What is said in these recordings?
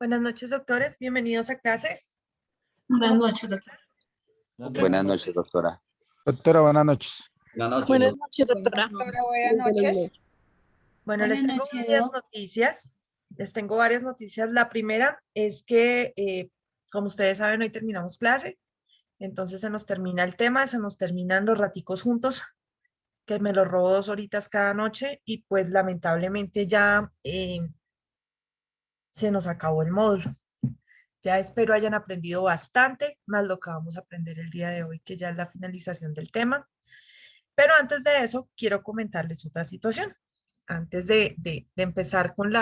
Buenas noches, doctores. Bienvenidos a clase. Buenas noches, doctor. Buenas noches, doctora. Doctora, buenas noches. Buenas noches, doctora. Doctora, buenas noches. Bueno, les Buenas tengo noches, varias Doc. noticias. Les tengo varias noticias. La primera es que, como ustedes saben, hoy terminamos clase. Entonces se nos termina el tema, se nos terminan los raticos juntos, que me los robo 2 horitas cada noche y pues lamentablemente ya se nos acabó el módulo. Ya espero hayan aprendido bastante, más lo que vamos a aprender el día de hoy, que ya es la finalización del tema. Pero antes de eso, quiero comentarles otra situación. Antes de empezar con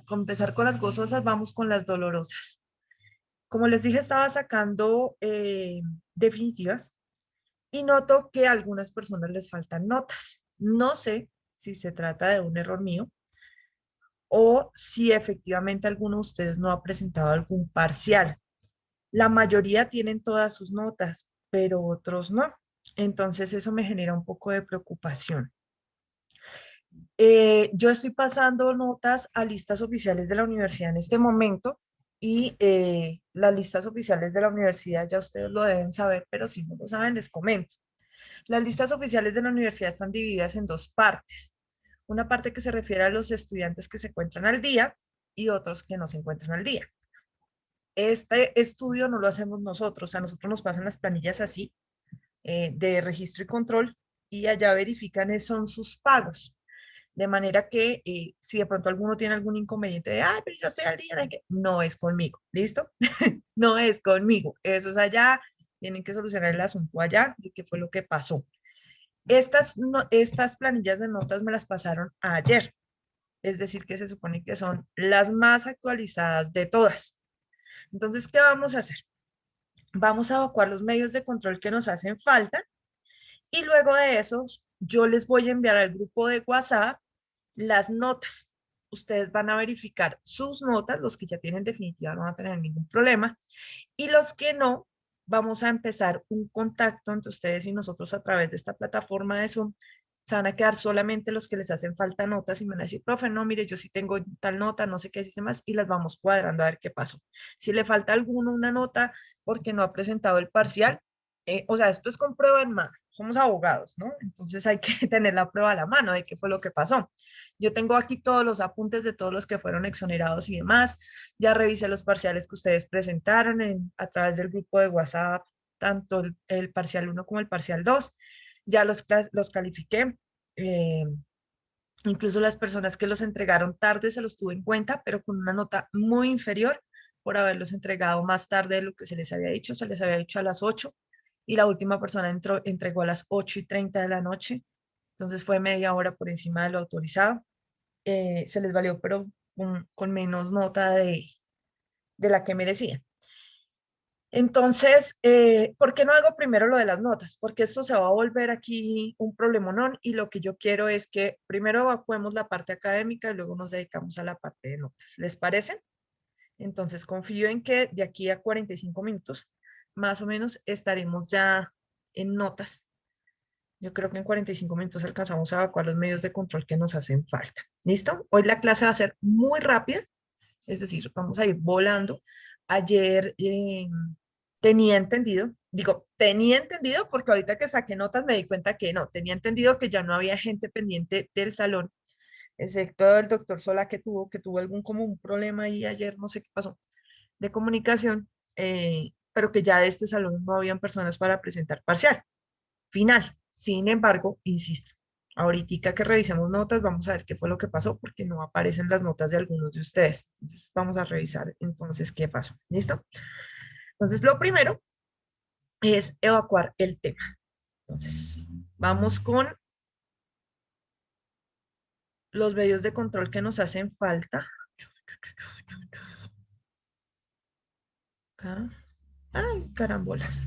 empezar con las gozosas, vamos con las dolorosas. Como les dije, estaba sacando definitivas y noto que a algunas personas les faltan notas. No sé si se trata de un error mío o si efectivamente alguno de ustedes no ha presentado algún parcial. La mayoría tienen todas sus notas, pero otros no. Entonces eso me genera un poco de preocupación. Yo estoy pasando notas a listas oficiales de la universidad en este momento y las listas oficiales de la universidad ya ustedes lo deben saber, pero si no lo saben les comento. Las listas oficiales de la universidad están divididas en dos partes. Una parte que se refiere a los estudiantes que se encuentran al día y otros que no se encuentran al día. Este estudio no lo hacemos nosotros, a nosotros nos pasan las planillas así, de registro y control, y allá verifican son sus pagos. De manera que si de pronto alguno tiene algún inconveniente de, ay, pero yo estoy al día, no es conmigo, ¿listo? No es conmigo, eso es allá, tienen que solucionar el asunto allá de qué fue lo que pasó. Estas planillas de notas me las pasaron ayer, es decir, que se supone que son las más actualizadas de todas. Entonces, ¿qué vamos a hacer? Vamos a evacuar los medios de control que nos hacen falta y luego de eso yo les voy a enviar al grupo de WhatsApp las notas. Ustedes van a verificar sus notas, los que ya tienen definitiva no van a tener ningún problema y los que no, vamos a empezar un contacto entre ustedes y nosotros a través de esta plataforma de Zoom. Se van a quedar solamente los que les hacen falta notas y me van a decir, profe, no, mire, yo sí tengo tal nota, no sé qué decir más, y las vamos cuadrando a ver qué pasó. Si le falta a alguno una nota porque no ha presentado el parcial, o sea, esto es con prueba en mano, somos abogados, ¿no? Entonces hay que tener la prueba a la mano de qué fue lo que pasó. Yo tengo aquí todos los apuntes de todos los que fueron exonerados y demás, ya revisé los parciales que ustedes presentaron a través del grupo de WhatsApp, tanto el parcial 1 como el parcial 2, ya los califiqué. eh, Incluso las personas que los entregaron tarde se los tuve en cuenta, pero con una nota muy inferior por haberlos entregado más tarde de lo que se les había dicho. Se les había dicho a las 8 y la última persona entregó a las 8:30 de la noche. Entonces fue media hora por encima de lo autorizado. Se les valió, pero con menos nota de la que merecían. Entonces, ¿por qué no hago primero lo de las notas? Porque esto se va a volver aquí un problemonón y lo que yo quiero es que primero evacuemos la parte académica y luego nos dedicamos a la parte de notas. ¿Les parece? Entonces, confío en que de aquí a 45 minutos, más o menos, estaremos ya en notas. Yo creo que en 45 minutos alcanzamos a evacuar los medios de control que nos hacen falta. ¿Listo? Hoy la clase va a ser muy rápida, es decir, vamos a ir volando. Ayer tenía entendido porque ahorita que saqué notas me di cuenta que no, tenía entendido que ya no había gente pendiente del salón, excepto el doctor Sola que tuvo algún como un problema ahí ayer, no sé qué pasó, de comunicación, pero que ya de este salón no habían personas para presentar parcial final. Sin embargo, insisto, ahorita que revisemos notas, vamos a ver qué fue lo que pasó, porque no aparecen las notas de algunos de ustedes. Entonces, vamos a revisar entonces qué pasó. ¿Listo? Entonces, lo primero es evacuar el tema. Entonces, vamos con los medios de control que nos hacen falta. Acá. Ay, carambolas.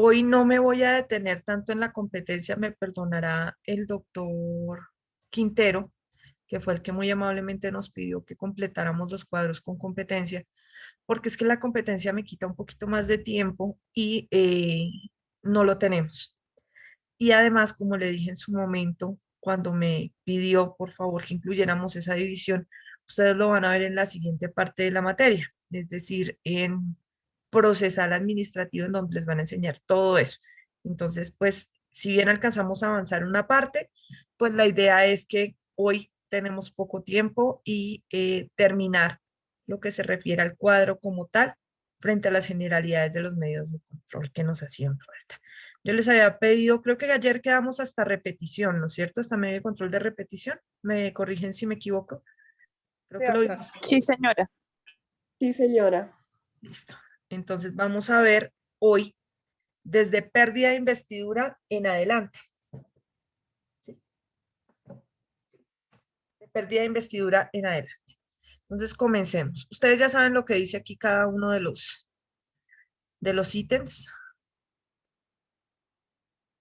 Hoy no me voy a detener tanto en la competencia, me perdonará el doctor Quintero, que fue el que muy amablemente nos pidió que completáramos los cuadros con competencia, porque es que la competencia me quita un poquito más de tiempo y no lo tenemos. Y además, como le dije en su momento, cuando me pidió por favor que incluyéramos esa división, ustedes lo van a ver en la siguiente parte de la materia, es decir, en procesal administrativo, en donde les van a enseñar todo eso. Entonces, pues, si bien alcanzamos a avanzar en una parte, pues la idea es que hoy tenemos poco tiempo y terminar lo que se refiere al cuadro como tal frente a las generalidades de los medios de control que nos hacían falta. Yo les había pedido, creo que ayer quedamos hasta repetición, ¿no es cierto? Hasta medio de control de repetición. Me corrigen si me equivoco. Creo que lo vimos. Sí, señora. Sí, señora. Listo. Entonces vamos a ver hoy desde pérdida de investidura en adelante. ¿Sí? De pérdida de investidura en adelante. Entonces comencemos. Ustedes ya saben lo que dice aquí cada uno de los ítems.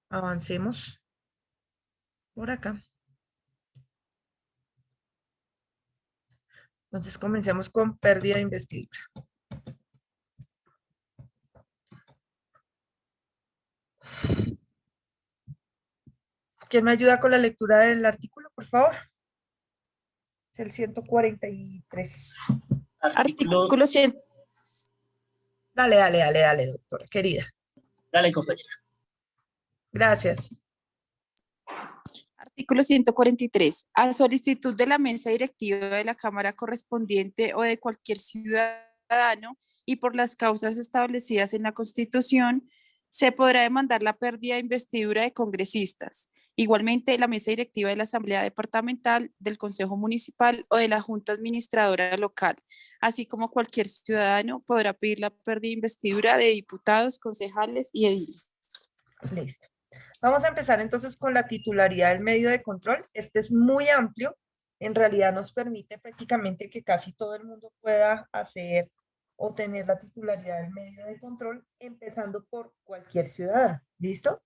Avancemos por acá. Entonces comencemos con pérdida de investidura. ¿Quién me ayuda con la lectura del artículo, por favor? Es el 143. Artículo 100. Dale, doctora, querida. Dale, compañera. Gracias. Artículo 143. A solicitud de la mesa directiva de la Cámara correspondiente o de cualquier ciudadano y por las causas establecidas en la Constitución, se podrá demandar la pérdida de investidura de congresistas. Igualmente, la mesa directiva de la Asamblea Departamental, del Consejo Municipal o de la Junta Administradora Local, así como cualquier ciudadano podrá pedir la pérdida de investidura de diputados, concejales y ediles. Listo. Vamos a empezar entonces con la titularidad del medio de control. Este es muy amplio. En realidad nos permite prácticamente que casi todo el mundo pueda hacer o tener la titularidad del medio de control, empezando por cualquier ciudadano. ¿Listo?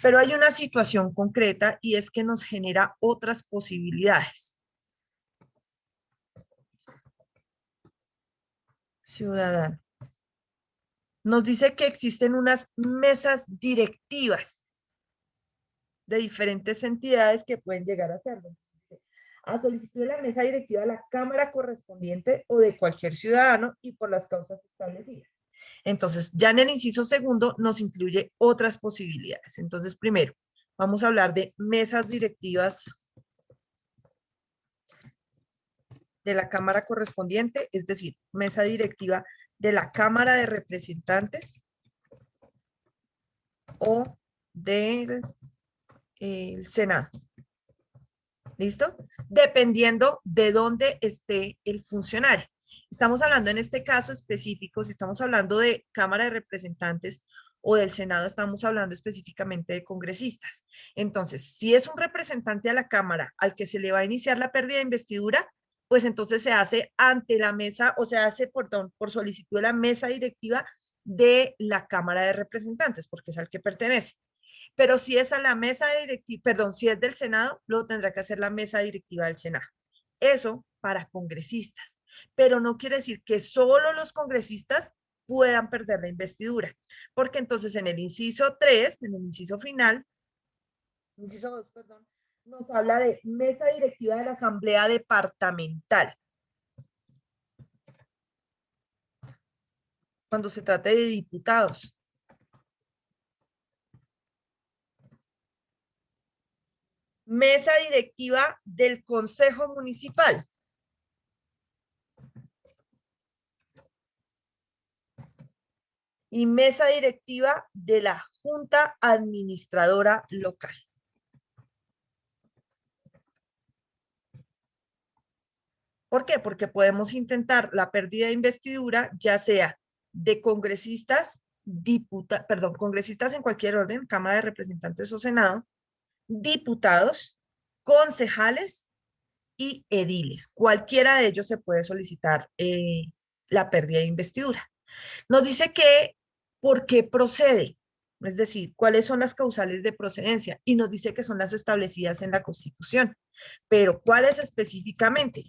Pero hay una situación concreta y es que nos genera otras posibilidades. Ciudadano. Nos dice que existen unas mesas directivas de diferentes entidades que pueden llegar a hacerlo. A solicitud de la mesa directiva de la Cámara correspondiente o de cualquier ciudadano y por las causas establecidas. Entonces, ya en el inciso segundo nos incluye otras posibilidades. Entonces, primero, vamos a hablar de mesas directivas de la Cámara correspondiente, es decir, mesa directiva de la Cámara de Representantes o del Senado. ¿Listo? Dependiendo de dónde esté el funcionario. Estamos hablando en este caso específico, si estamos hablando de Cámara de Representantes o del Senado, estamos hablando específicamente de congresistas. Entonces, si es un representante a la Cámara al que se le va a iniciar la pérdida de investidura, pues entonces se hace ante la mesa, o se hace, perdón, por solicitud de la mesa directiva de la Cámara de Representantes, porque es al que pertenece. Pero si es a la mesa directiva, perdón, si es del Senado, lo tendrá que hacer la mesa directiva del Senado. Eso para congresistas, pero no quiere decir que solo los congresistas puedan perder la investidura, porque entonces en el inciso 3, en el inciso final, inciso 2, perdón, nos habla de mesa directiva de la Asamblea Departamental. Cuando se trate de diputados. Mesa directiva del Consejo Municipal. Y mesa directiva de la Junta Administradora Local. ¿Por qué? Porque podemos intentar la pérdida de investidura, ya sea de congresistas, congresistas en cualquier orden, Cámara de Representantes o Senado, diputados, concejales y ediles. Cualquiera de ellos se puede solicitar la pérdida de investidura. Nos dice que, ¿por qué procede? Es decir, cuáles son las causales de procedencia, y nos dice que son las establecidas en la Constitución. Pero ¿cuáles específicamente?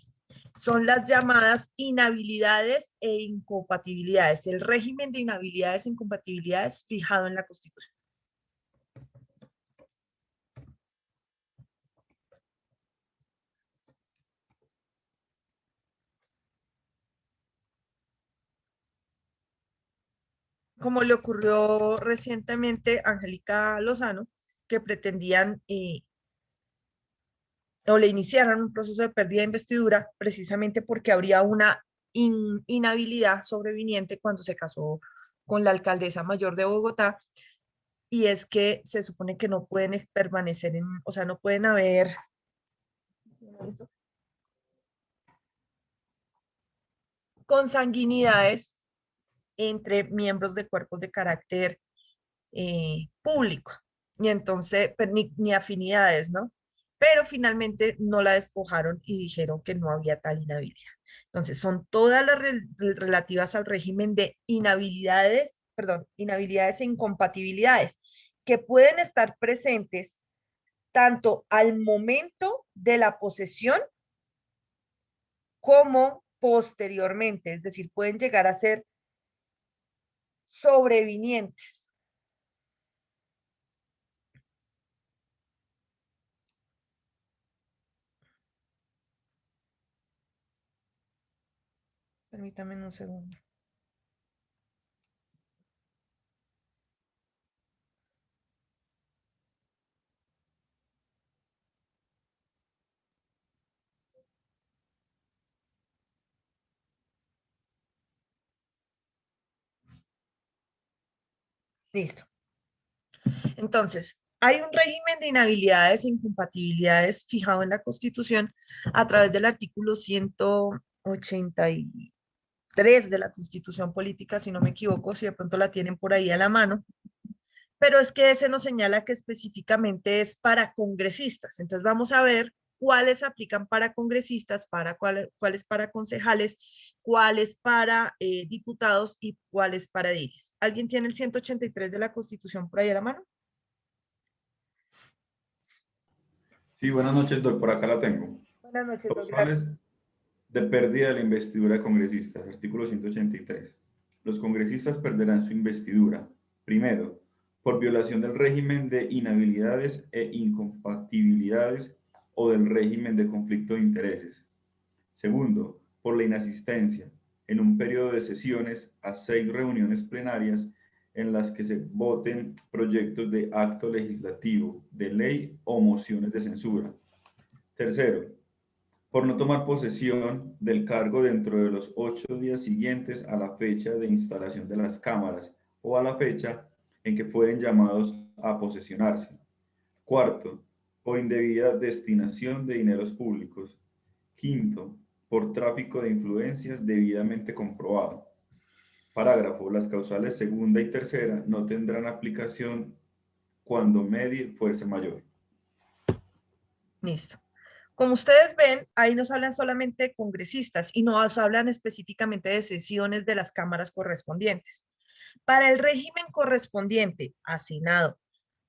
Son las llamadas inhabilidades e incompatibilidades, el régimen de inhabilidades e incompatibilidades fijado en la Constitución. Como le ocurrió recientemente a Angélica Lozano, que pretendían o le iniciaran un proceso de pérdida de investidura precisamente porque habría una inhabilidad sobreviniente cuando se casó con la alcaldesa mayor de Bogotá, y es que se supone que no pueden permanecer o sea, no pueden haber consanguinidades entre miembros de cuerpos de carácter público, y entonces, ni afinidades, ¿no? Pero finalmente no la despojaron y dijeron que no había tal inhabilidad. Entonces, son todas las relativas al régimen de inhabilidades, perdón, inhabilidades e incompatibilidades que pueden estar presentes tanto al momento de la posesión como posteriormente, es decir, pueden llegar a ser sobrevinientes. Permítame un segundo. Listo. Entonces, hay un régimen de inhabilidades e incompatibilidades fijado en la Constitución a través del artículo 183 de la Constitución Política, si no me equivoco, si de pronto la tienen por ahí a la mano, pero es que ese nos señala que específicamente es para congresistas. Entonces vamos a ver cuáles aplican para congresistas, cuáles para concejales, cuáles para diputados y cuáles para ediles. ¿Alguien tiene el 183 de la Constitución por ahí a la mano? Sí, buenas noches, doctor. Por acá la tengo. Buenas noches, gracias. Causales de pérdida de la investidura de congresistas. Artículo 183. Los congresistas perderán su investidura. Primero, por violación del régimen de inhabilidades e incompatibilidades o del régimen de conflicto de intereses. Segundo, por la inasistencia en un periodo de sesiones a 6 reuniones plenarias en las que se voten proyectos de acto legislativo, de ley o mociones de censura. Tercero, por no tomar posesión del cargo dentro de los 8 días siguientes a la fecha de instalación de las cámaras o a la fecha en que fueren llamados a posesionarse. Cuarto, por indebida destinación de dineros públicos. Quinto, por tráfico de influencias debidamente comprobado. Parágrafo. Las causales segunda y tercera no tendrán aplicación cuando medie fuerza mayor. Listo. Como ustedes ven, ahí nos hablan solamente de congresistas y no nos hablan específicamente de sesiones de las cámaras correspondientes. Para el régimen correspondiente a Senado,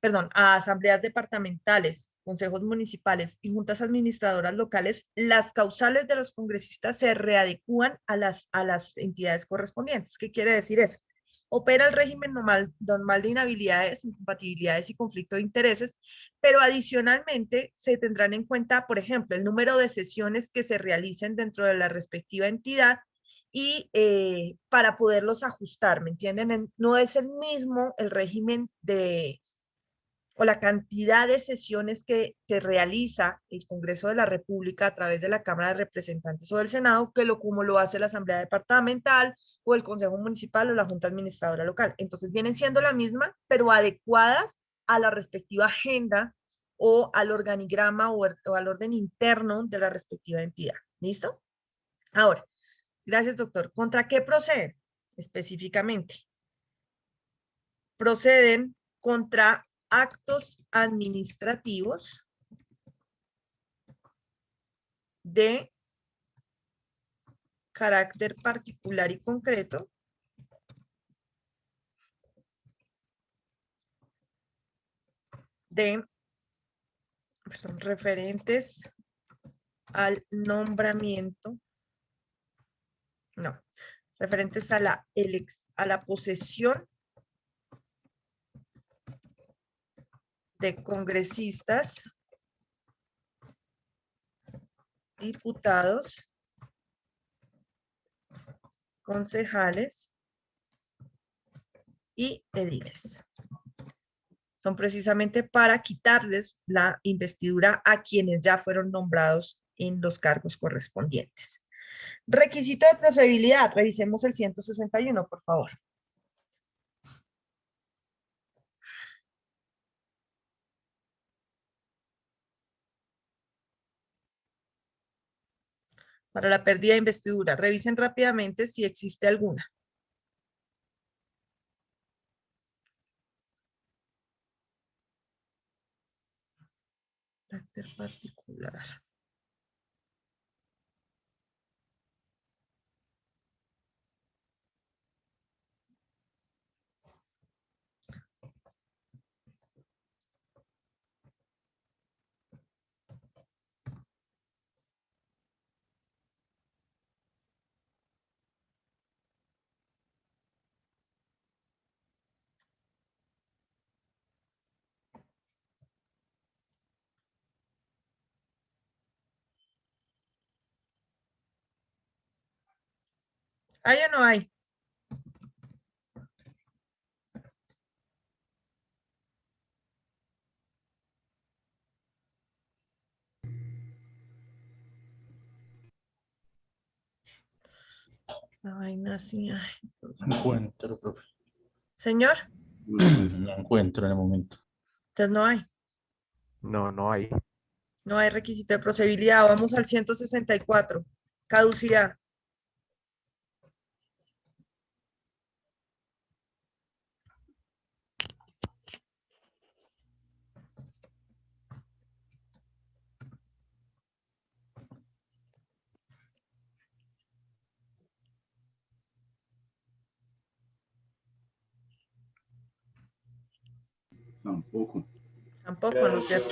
perdón, a asambleas departamentales, consejos municipales y juntas administradoras locales, las causales de los congresistas se readecúan a las entidades correspondientes. ¿Qué quiere decir eso? Opera el régimen normal de inhabilidades, incompatibilidades y conflicto de intereses, pero adicionalmente se tendrán en cuenta, por ejemplo, el número de sesiones que se realicen dentro de la respectiva entidad y para poderlos ajustar, ¿me entienden? No es el mismo el régimen o la cantidad de sesiones que realiza el Congreso de la República a través de la Cámara de Representantes o del Senado, como lo hace la Asamblea Departamental o el Consejo Municipal o la Junta Administradora Local. Entonces vienen siendo la misma, pero adecuadas a la respectiva agenda o al organigrama o al orden interno de la respectiva entidad. ¿Listo? Ahora, gracias, doctor. ¿Contra qué proceden específicamente? Proceden contra actos administrativos de carácter particular y concreto de, perdón, referentes al nombramiento, no, referentes a la posesión de congresistas, diputados, concejales y ediles. Son precisamente para quitarles la investidura a quienes ya fueron nombrados en los cargos correspondientes. Requisito de procedibilidad. Revisemos el 161, por favor. Para la pérdida de investidura, revisen rápidamente si existe alguna. Carácter particular. ¿Hay o no hay? La vaina así. Ay, Dios No mío. encuentro, profe. Señor, No encuentro en el momento. entonces no hay. No, no hay. No hay requisito de procedibilidad. Vamos al 164. Caducidad. Tampoco. Tampoco, ¿no es cierto?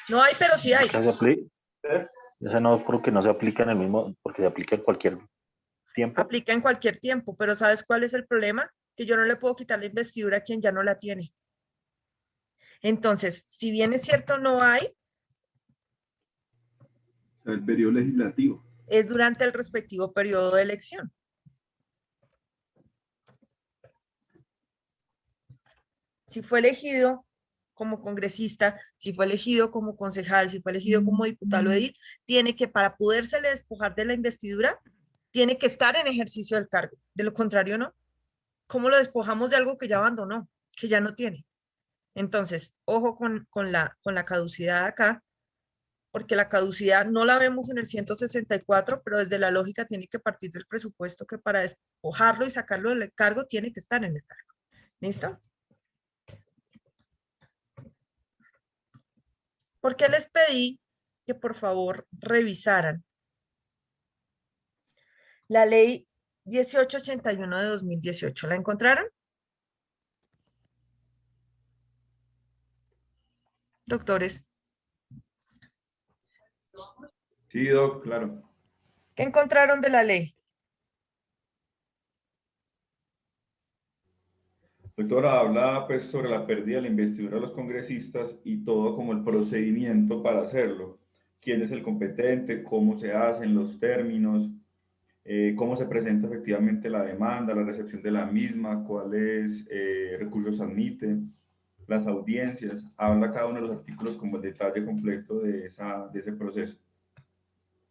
No hay, pero sí hay. Esa no, porque no se aplica en el mismo, porque se aplica en cualquier tiempo. Aplica en cualquier tiempo, pero ¿sabes cuál es el problema? Que yo no le puedo quitar la investidura a quien ya no la tiene. Entonces, si bien es cierto no hay, O sea, el periodo legislativo. es durante el respectivo periodo de elección. Si fue elegido como congresista, si fue elegido como concejal, si fue elegido como diputado o edil, tiene que, para podérsele despojar de la investidura, tiene que estar en ejercicio del cargo. De lo contrario, no. ¿Cómo lo despojamos de algo que ya abandonó, que ya no tiene? Entonces, ojo con la caducidad acá, porque la caducidad no la vemos en el 164, pero desde la lógica tiene que partir del presupuesto que para despojarlo y sacarlo del cargo tiene que estar en el cargo. ¿Listo? ¿Por qué les pedí que por favor revisaran la ley 1881 de 2018? ¿La encontraron? Doctores, Sí, Doc, claro. ¿qué encontraron de la ley? Doctora, habla pues sobre la pérdida de la investidura de los congresistas y todo como el procedimiento para hacerlo. ¿Quién es el competente? ¿Cómo se hacen los términos? ¿Cómo se presenta efectivamente la demanda, la recepción de la misma? ¿Cuáles recursos admite? Las audiencias. Habla cada uno de los artículos como el detalle completo de ese proceso.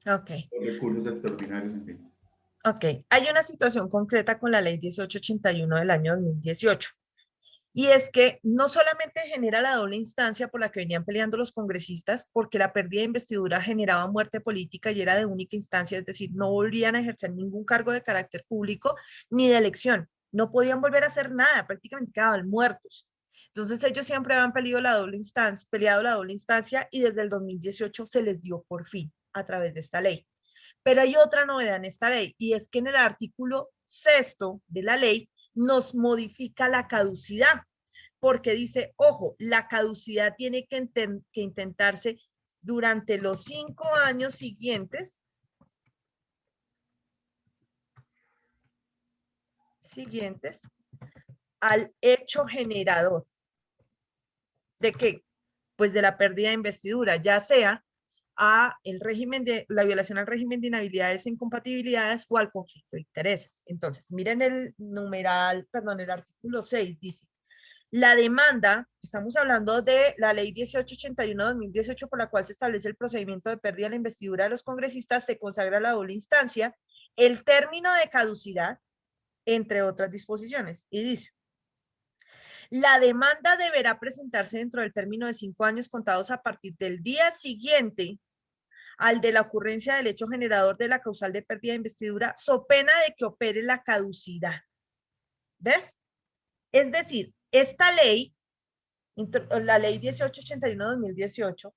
Ok. Los recursos extraordinarios, en fin. Ok, hay una situación concreta con la ley 1881 del año 2018, y es que no solamente genera la doble instancia por la que venían peleando los congresistas, porque la pérdida de investidura generaba muerte política y era de única instancia, es decir, no volvían a ejercer ningún cargo de carácter público ni de elección, no podían volver a hacer nada, prácticamente quedaban muertos. Entonces ellos siempre habían peleado la doble instancia y desde el 2018 se les dio por fin a través de esta ley. Pero hay otra novedad en esta ley, y es que en el artículo 6 de la ley nos modifica la caducidad. porque dice, ojo, la caducidad tiene que intentarse durante los 5 años siguientes al hecho generador. ¿De qué? Pues de la pérdida de investidura, ya sea a el régimen de la violación al régimen de inhabilidades e incompatibilidades o al conflicto de intereses. Entonces, miren el el artículo 6 dice, la demanda, estamos hablando de la ley 1881-2018 por la cual se establece el procedimiento de pérdida de la investidura de los congresistas, se consagra la doble instancia, el término de caducidad, entre otras disposiciones, y dice, la demanda deberá presentarse dentro del término de 5 años contados a partir del día siguiente al de la ocurrencia del hecho generador de la causal de pérdida de investidura, so pena de que opere la caducidad. ¿Ves? Es decir, esta ley, la ley 1881-2018,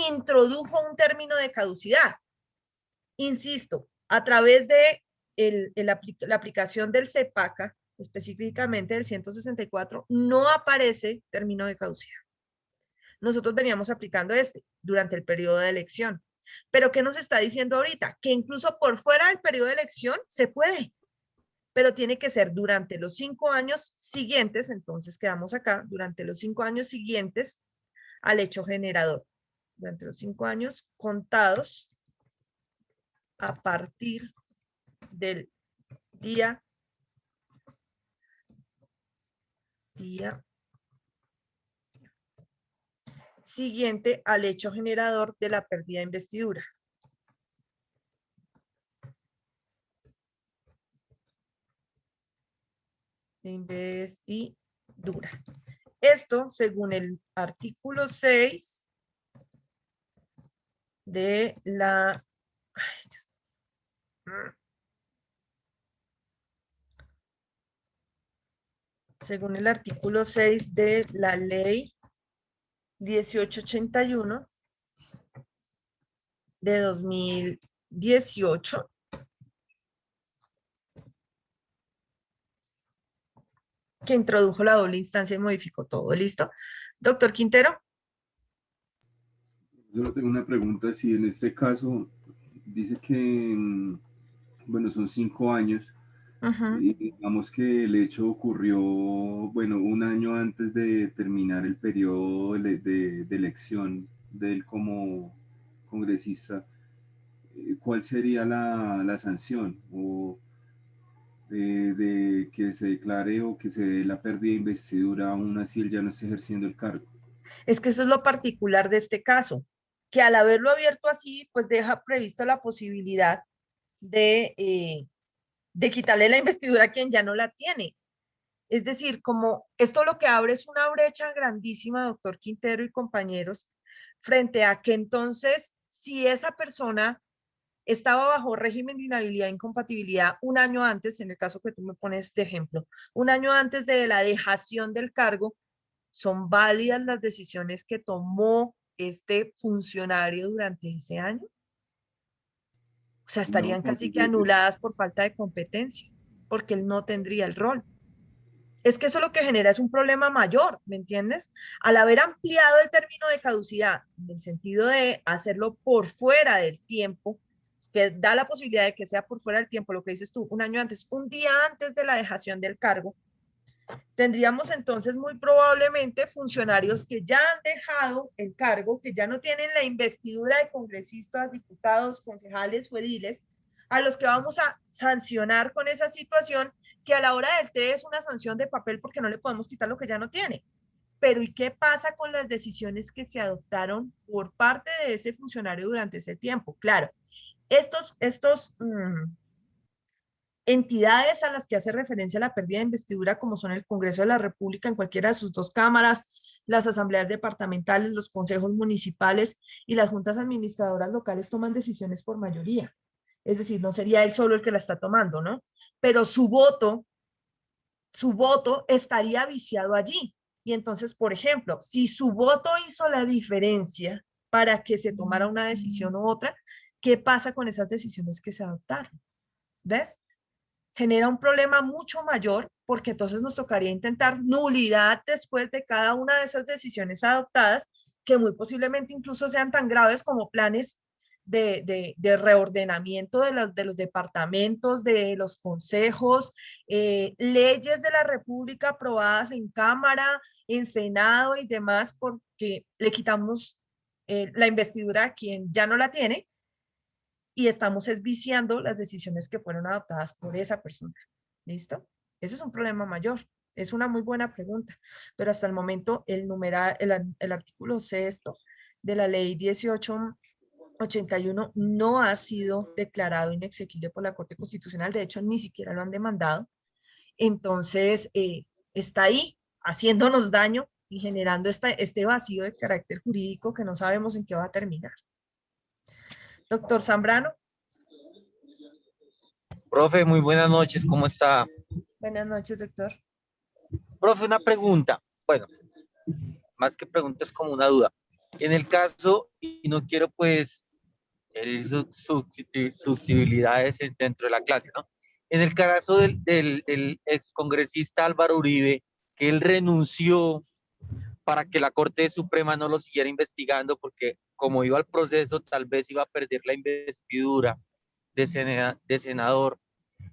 introdujo un término de caducidad. Insisto, a través de la aplicación del CEPACA, específicamente del 164, no aparece término de caducidad. Nosotros veníamos aplicando durante el periodo de elección. Pero ¿qué nos está diciendo ahorita? Que incluso por fuera del periodo de elección se puede, pero tiene que ser durante los 5 años siguientes, entonces quedamos acá, durante los 5 años siguientes al hecho generador. Durante los 5 años contados a partir del día siguiente al hecho generador de la pérdida de investidura. Esto según el artículo 6 de la... Ay, Dios. Según el artículo 6 de la ley 1881 de 2018, que introdujo la doble instancia y modificó todo. ¿Listo? Doctor Quintero. Solo tengo una pregunta, si en este caso dice que, bueno, son 5 años, y digamos que el hecho ocurrió, bueno, un año antes de terminar el periodo de elección de él como congresista, ¿cuál sería la sanción? ¿O de que se declare o que se dé la pérdida de investidura aún así él ya no está ejerciendo el cargo? Es que eso es lo particular de este caso, que al haberlo abierto así, pues deja previsto la posibilidad de quitarle la investidura a quien ya no la tiene. Es decir, como esto lo que abre es una brecha grandísima, doctor Quintero y compañeros, frente a que entonces, si esa persona estaba bajo régimen de inhabilidad e incompatibilidad un año antes, en el caso que tú me pones de ejemplo, un año antes de la dejación del cargo, ¿son válidas las decisiones que tomó este funcionario durante ese año? O sea, No, estarían casi que anuladas por falta de competencia, porque él no tendría el rol. Es que eso lo que genera es un problema mayor, ¿me entiendes? Al haber ampliado el término de caducidad, en el sentido de hacerlo por fuera del tiempo, que da la posibilidad de que sea por fuera del tiempo, lo que dices tú, un año antes, un día antes de la dejación del cargo, tendríamos entonces muy probablemente funcionarios que ya han dejado el cargo, que ya no tienen la investidura de congresistas, diputados, concejales o ediles, a los que vamos a sancionar con esa situación, que a la hora del té es una sanción de papel porque no le podemos quitar lo que ya no tiene. Pero ¿y qué pasa con las decisiones que se adoptaron por parte de ese funcionario durante ese tiempo? Claro, estos entidades a las que hace referencia la pérdida de investidura, como son el Congreso de la República en cualquiera de sus 2 cámaras, las asambleas departamentales, los consejos municipales y las juntas administradoras locales, toman decisiones por mayoría. Es decir, no sería él solo el que la está tomando, ¿no? Pero su voto estaría viciado allí. Y entonces, por ejemplo, si su voto hizo la diferencia para que se tomara una decisión u otra, ¿qué pasa con esas decisiones que se adoptaron? ¿Ves? Genera un problema mucho mayor porque entonces nos tocaría intentar nulidad después de cada una de esas decisiones adoptadas, que muy posiblemente incluso sean tan graves como planes de reordenamiento de los departamentos, de los consejos, leyes de la República aprobadas en Cámara, en Senado y demás, porque le quitamos la investidura a quien ya no la tiene y estamos viciando las decisiones que fueron adoptadas por esa persona. ¿Listo? Ese es un problema mayor. Es una muy buena pregunta, pero hasta el momento el artículo sexto de la ley 1881 no ha sido declarado inexequible por la Corte Constitucional. De hecho, ni siquiera lo han demandado. Entonces, está ahí haciéndonos daño y generando este vacío de carácter jurídico que no sabemos en qué va a terminar. Doctor Zambrano. Profe, muy buenas noches, ¿cómo está? Buenas noches, doctor. Profe, una pregunta. Bueno, más que pregunta es como una duda. En el caso, y no quiero pues herir susceptibilidades dentro de la clase, ¿no? En el caso del excongresista Álvaro Uribe, que él renunció para que la Corte Suprema no lo siguiera investigando, porque como iba al proceso, tal vez iba a perder la investidura de senador.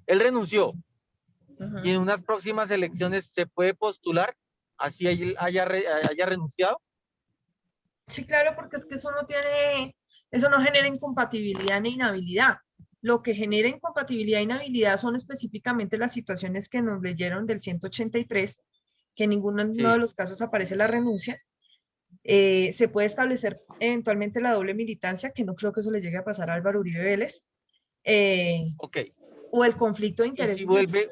Él renunció. Y en unas próximas elecciones se puede postular, así haya renunciado. Sí, claro, porque es que eso no genera incompatibilidad ni inhabilidad. Lo que genera incompatibilidad e inhabilidad son específicamente las situaciones que nos leyeron del 183, que en ninguno de los casos aparece la renuncia. Se puede establecer eventualmente la doble militancia, que no creo que eso le llegue a pasar a Álvaro Uribe Vélez. O el conflicto de intereses. Y si vuelve,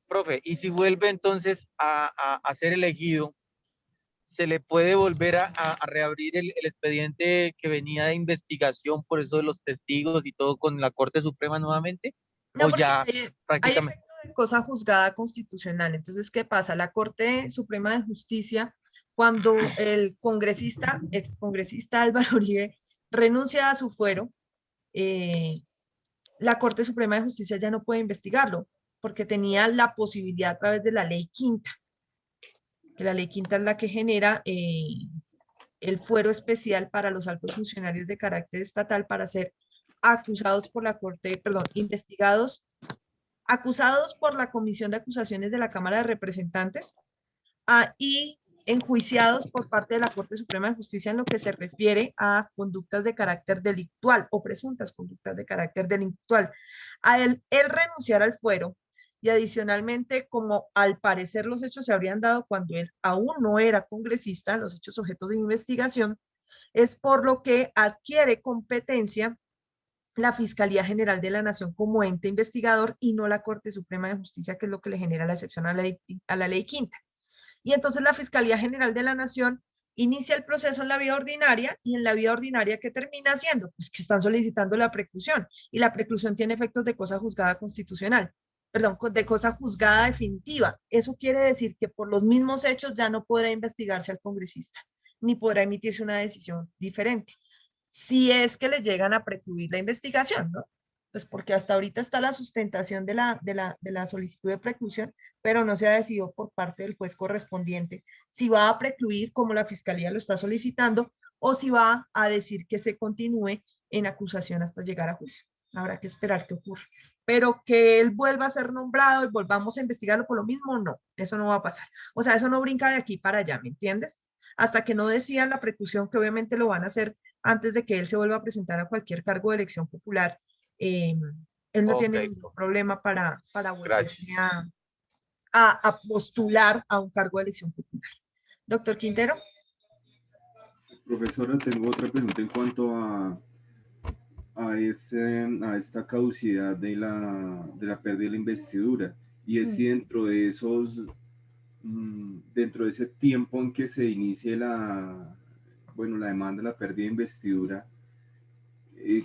profe, y si vuelve entonces a ser elegido, ¿se le puede volver a reabrir el expediente que venía de investigación por eso de los testigos y todo con la Corte Suprema nuevamente? No, ¿O ya prácticamente? hay efecto de cosa juzgada constitucional. Entonces, ¿qué pasa? La Corte Suprema de Justicia, cuando el excongresista Álvaro Uribe renuncia a su fuero, la Corte Suprema de Justicia ya no puede investigarlo, porque tenía la posibilidad a través de la ley quinta, que la ley quinta es la que genera el fuero especial para los altos funcionarios de carácter estatal para ser acusados por la Corte, perdón, acusados por la Comisión de Acusaciones de la Cámara de Representantes y enjuiciados por parte de la Corte Suprema de Justicia en lo que se refiere a conductas de carácter delictual o presuntas conductas de carácter delictual. A él renunciar al fuero y adicionalmente, como al parecer los hechos se habrían dado cuando él aún no era congresista, los hechos objetos de investigación, es por lo que adquiere competencia la Fiscalía General de la Nación como ente investigador y no la Corte Suprema de Justicia, que es lo que le genera la excepción a la ley quinta. Y entonces la Fiscalía General de la Nación inicia el proceso en la vía ordinaria y en la vía ordinaria, ¿qué termina haciendo? Pues que están solicitando la preclusión y la preclusión tiene efectos de cosa juzgada constitucional, perdón, de cosa juzgada definitiva. Eso quiere decir que por los mismos hechos ya no podrá investigarse al congresista ni podrá emitirse una decisión diferente. Si es que le llegan a precluir la investigación, ¿no? Pues porque hasta ahorita está la sustentación de la solicitud de preclusión, pero no se ha decidido por parte del juez correspondiente si va a precluir como la fiscalía lo está solicitando o si va a decir que se continúe en acusación hasta llegar a juicio. Habrá que esperar qué ocurre. Pero que él vuelva a ser nombrado y volvamos a investigarlo por lo mismo, no, eso no va a pasar. O sea, eso no brinca de aquí para allá, ¿me entiendes? Hasta que no decidan la preclusión, que obviamente lo van a hacer antes de que él se vuelva a presentar a cualquier cargo de elección popular. Él no tiene ningún problema para volverse a postular a un cargo de elección popular. Doctor Quintero. Profesora, tengo otra pregunta en cuanto a esta caducidad de la pérdida de la investidura. Y es si dentro de ese tiempo en que se inicie la demanda de la pérdida de investidura,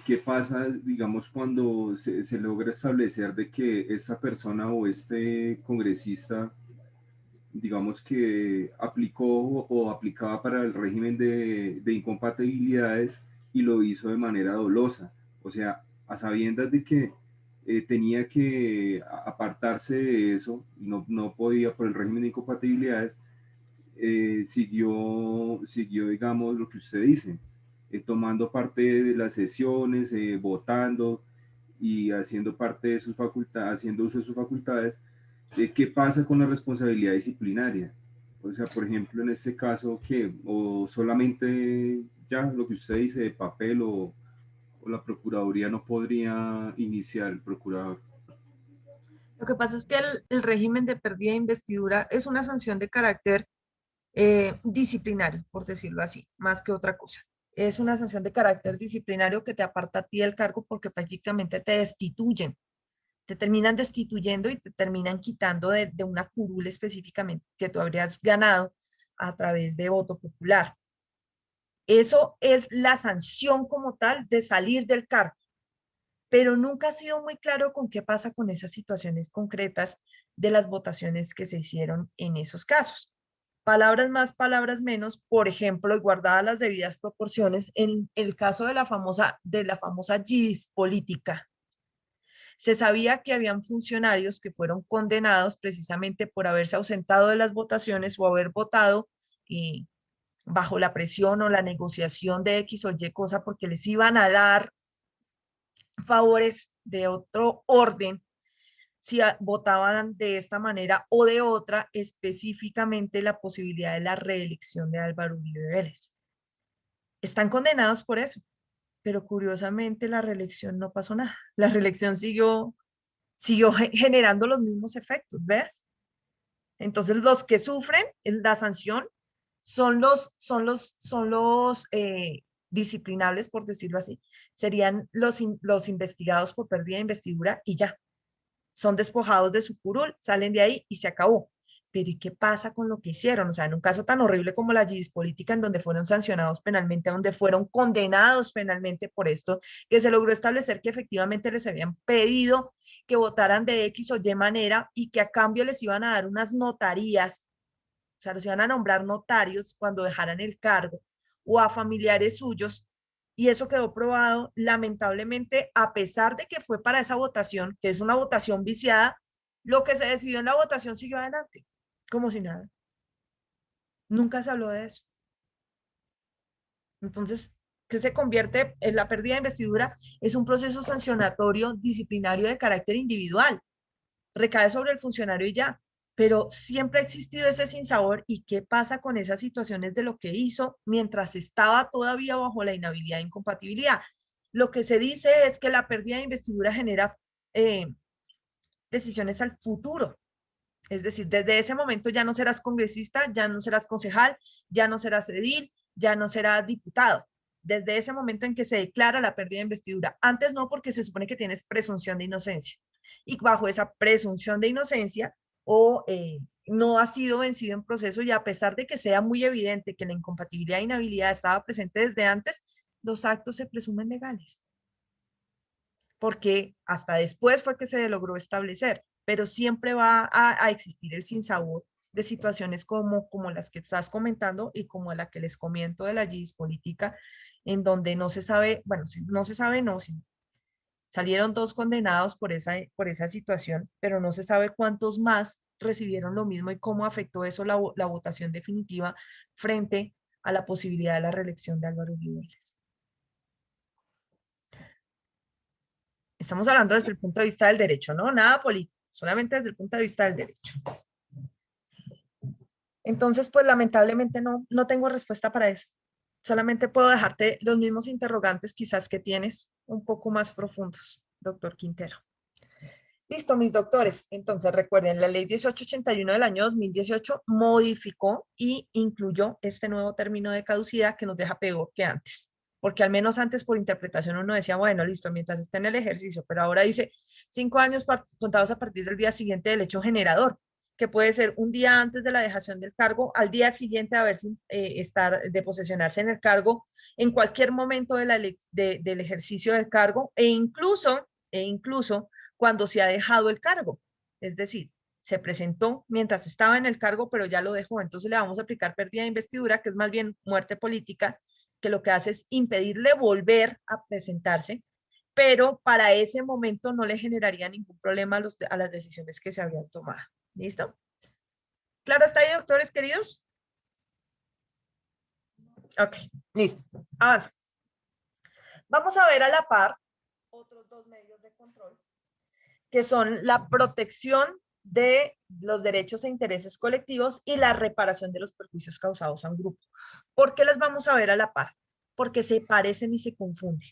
¿qué pasa, digamos, cuando se logra establecer de que esta persona o este congresista, digamos, que aplicó o aplicaba para el régimen de incompatibilidades y lo hizo de manera dolosa? O sea, a sabiendas de que tenía que apartarse de eso, no podía por el régimen de incompatibilidades, siguió, digamos, lo que usted dice, tomando parte de las sesiones, votando y haciendo parte de sus facultades, haciendo uso de sus facultades. ¿Qué pasa con la responsabilidad disciplinaria? O sea, por ejemplo, en este caso, ¿qué? ¿O solamente ya lo que usted dice de papel o la Procuraduría no podría iniciar el procurador? Lo que pasa es que el régimen de pérdida de investidura es una sanción de carácter disciplinario, por decirlo así, más que otra cosa. Es una sanción de carácter disciplinario que te aparta a ti del cargo porque prácticamente te destituyen, te terminan destituyendo y te terminan quitando de una curul específicamente que tú habrías ganado a través de voto popular. Eso es la sanción como tal de salir del cargo, pero nunca ha sido muy claro con qué pasa con esas situaciones concretas de las votaciones que se hicieron en esos casos. Palabras más, palabras menos, por ejemplo, y guardadas las debidas proporciones, en el caso de la famosa GIS política, se sabía que habían funcionarios que fueron condenados precisamente por haberse ausentado de las votaciones o haber votado y bajo la presión o la negociación de X o Y cosa porque les iban a dar favores de otro orden si votaban de esta manera o de otra, específicamente la posibilidad de la reelección de Álvaro Uribe Vélez. Están condenados por eso, pero curiosamente la reelección no pasó nada. La reelección siguió generando los mismos efectos, ¿ves? Entonces los que sufren la sanción son los disciplinables, por decirlo así, serían los investigados por pérdida de investidura y ya, son despojados de su curul, salen de ahí y se acabó. Pero ¿y qué pasa con lo que hicieron? O sea, en un caso tan horrible como la GIS política, en donde fueron sancionados penalmente, donde fueron condenados penalmente por esto, que se logró establecer que efectivamente les habían pedido que votaran de X o Y manera y que a cambio les iban a dar unas notarías, o sea, los iban a nombrar notarios cuando dejaran el cargo, o a familiares suyos, y eso quedó probado, lamentablemente, a pesar de que fue para esa votación, que es una votación viciada, lo que se decidió en la votación siguió adelante, como si nada. Nunca se habló de eso. Entonces, ¿qué se convierte en la pérdida de investidura? Es un proceso sancionatorio disciplinario de carácter individual. Recae sobre el funcionario y ya. Pero siempre ha existido ese sinsabor. ¿Y qué pasa con esas situaciones de lo que hizo mientras estaba todavía bajo la inhabilidad e incompatibilidad? Lo que se dice es que la pérdida de investidura genera decisiones al futuro. Es decir, desde ese momento ya no serás congresista, ya no serás concejal, ya no serás edil, ya no serás diputado. Desde ese momento en que se declara la pérdida de investidura. Antes no, porque se supone que tienes presunción de inocencia. Y bajo esa presunción de inocencia, no ha sido vencido en proceso y a pesar de que sea muy evidente que la incompatibilidad e inhabilidad estaba presente desde antes, los actos se presumen legales. Porque hasta después fue que se logró establecer, pero siempre va a existir el sinsabor de situaciones como las que estás comentando y como la que les comento de la GIS política, en donde no se sabe, bueno, no se sabe, no, salieron 2 condenados por esa situación, pero no se sabe cuántos más recibieron lo mismo y cómo afectó eso la votación definitiva frente a la posibilidad de la reelección de Álvaro Uribe Vélez. Estamos hablando desde el punto de vista del derecho, ¿no? Nada político, solamente desde el punto de vista del derecho. Entonces, pues lamentablemente no tengo respuesta para eso. Solamente puedo dejarte los mismos interrogantes quizás que tienes un poco más profundos, doctor Quintero. Listo, mis doctores. Entonces, recuerden, la ley 1881 del año 2018 modificó y incluyó este nuevo término de caducidad que nos deja peor que antes. Porque al menos antes por interpretación uno decía, bueno, listo, mientras esté en el ejercicio, pero ahora dice 5 años contados a partir del día siguiente del hecho generador, que puede ser un día antes de la dejación del cargo, al día siguiente de de posesionarse en el cargo, en cualquier momento del ejercicio del cargo, e incluso cuando se ha dejado el cargo. Es decir, se presentó mientras estaba en el cargo, pero ya lo dejó. Entonces le vamos a aplicar pérdida de investidura, que es más bien muerte política, que lo que hace es impedirle volver a presentarse pero para ese momento no le generaría ningún problema a las decisiones que se habían tomado. ¿Listo? ¿Claro está ahí, doctores queridos? Ok, listo. Avanza. Vamos a ver a la par otros dos medios de control, que son la protección de los derechos e intereses colectivos y la reparación de los perjuicios causados a un grupo. ¿Por qué las vamos a ver a la par? Porque se parecen y se confunden.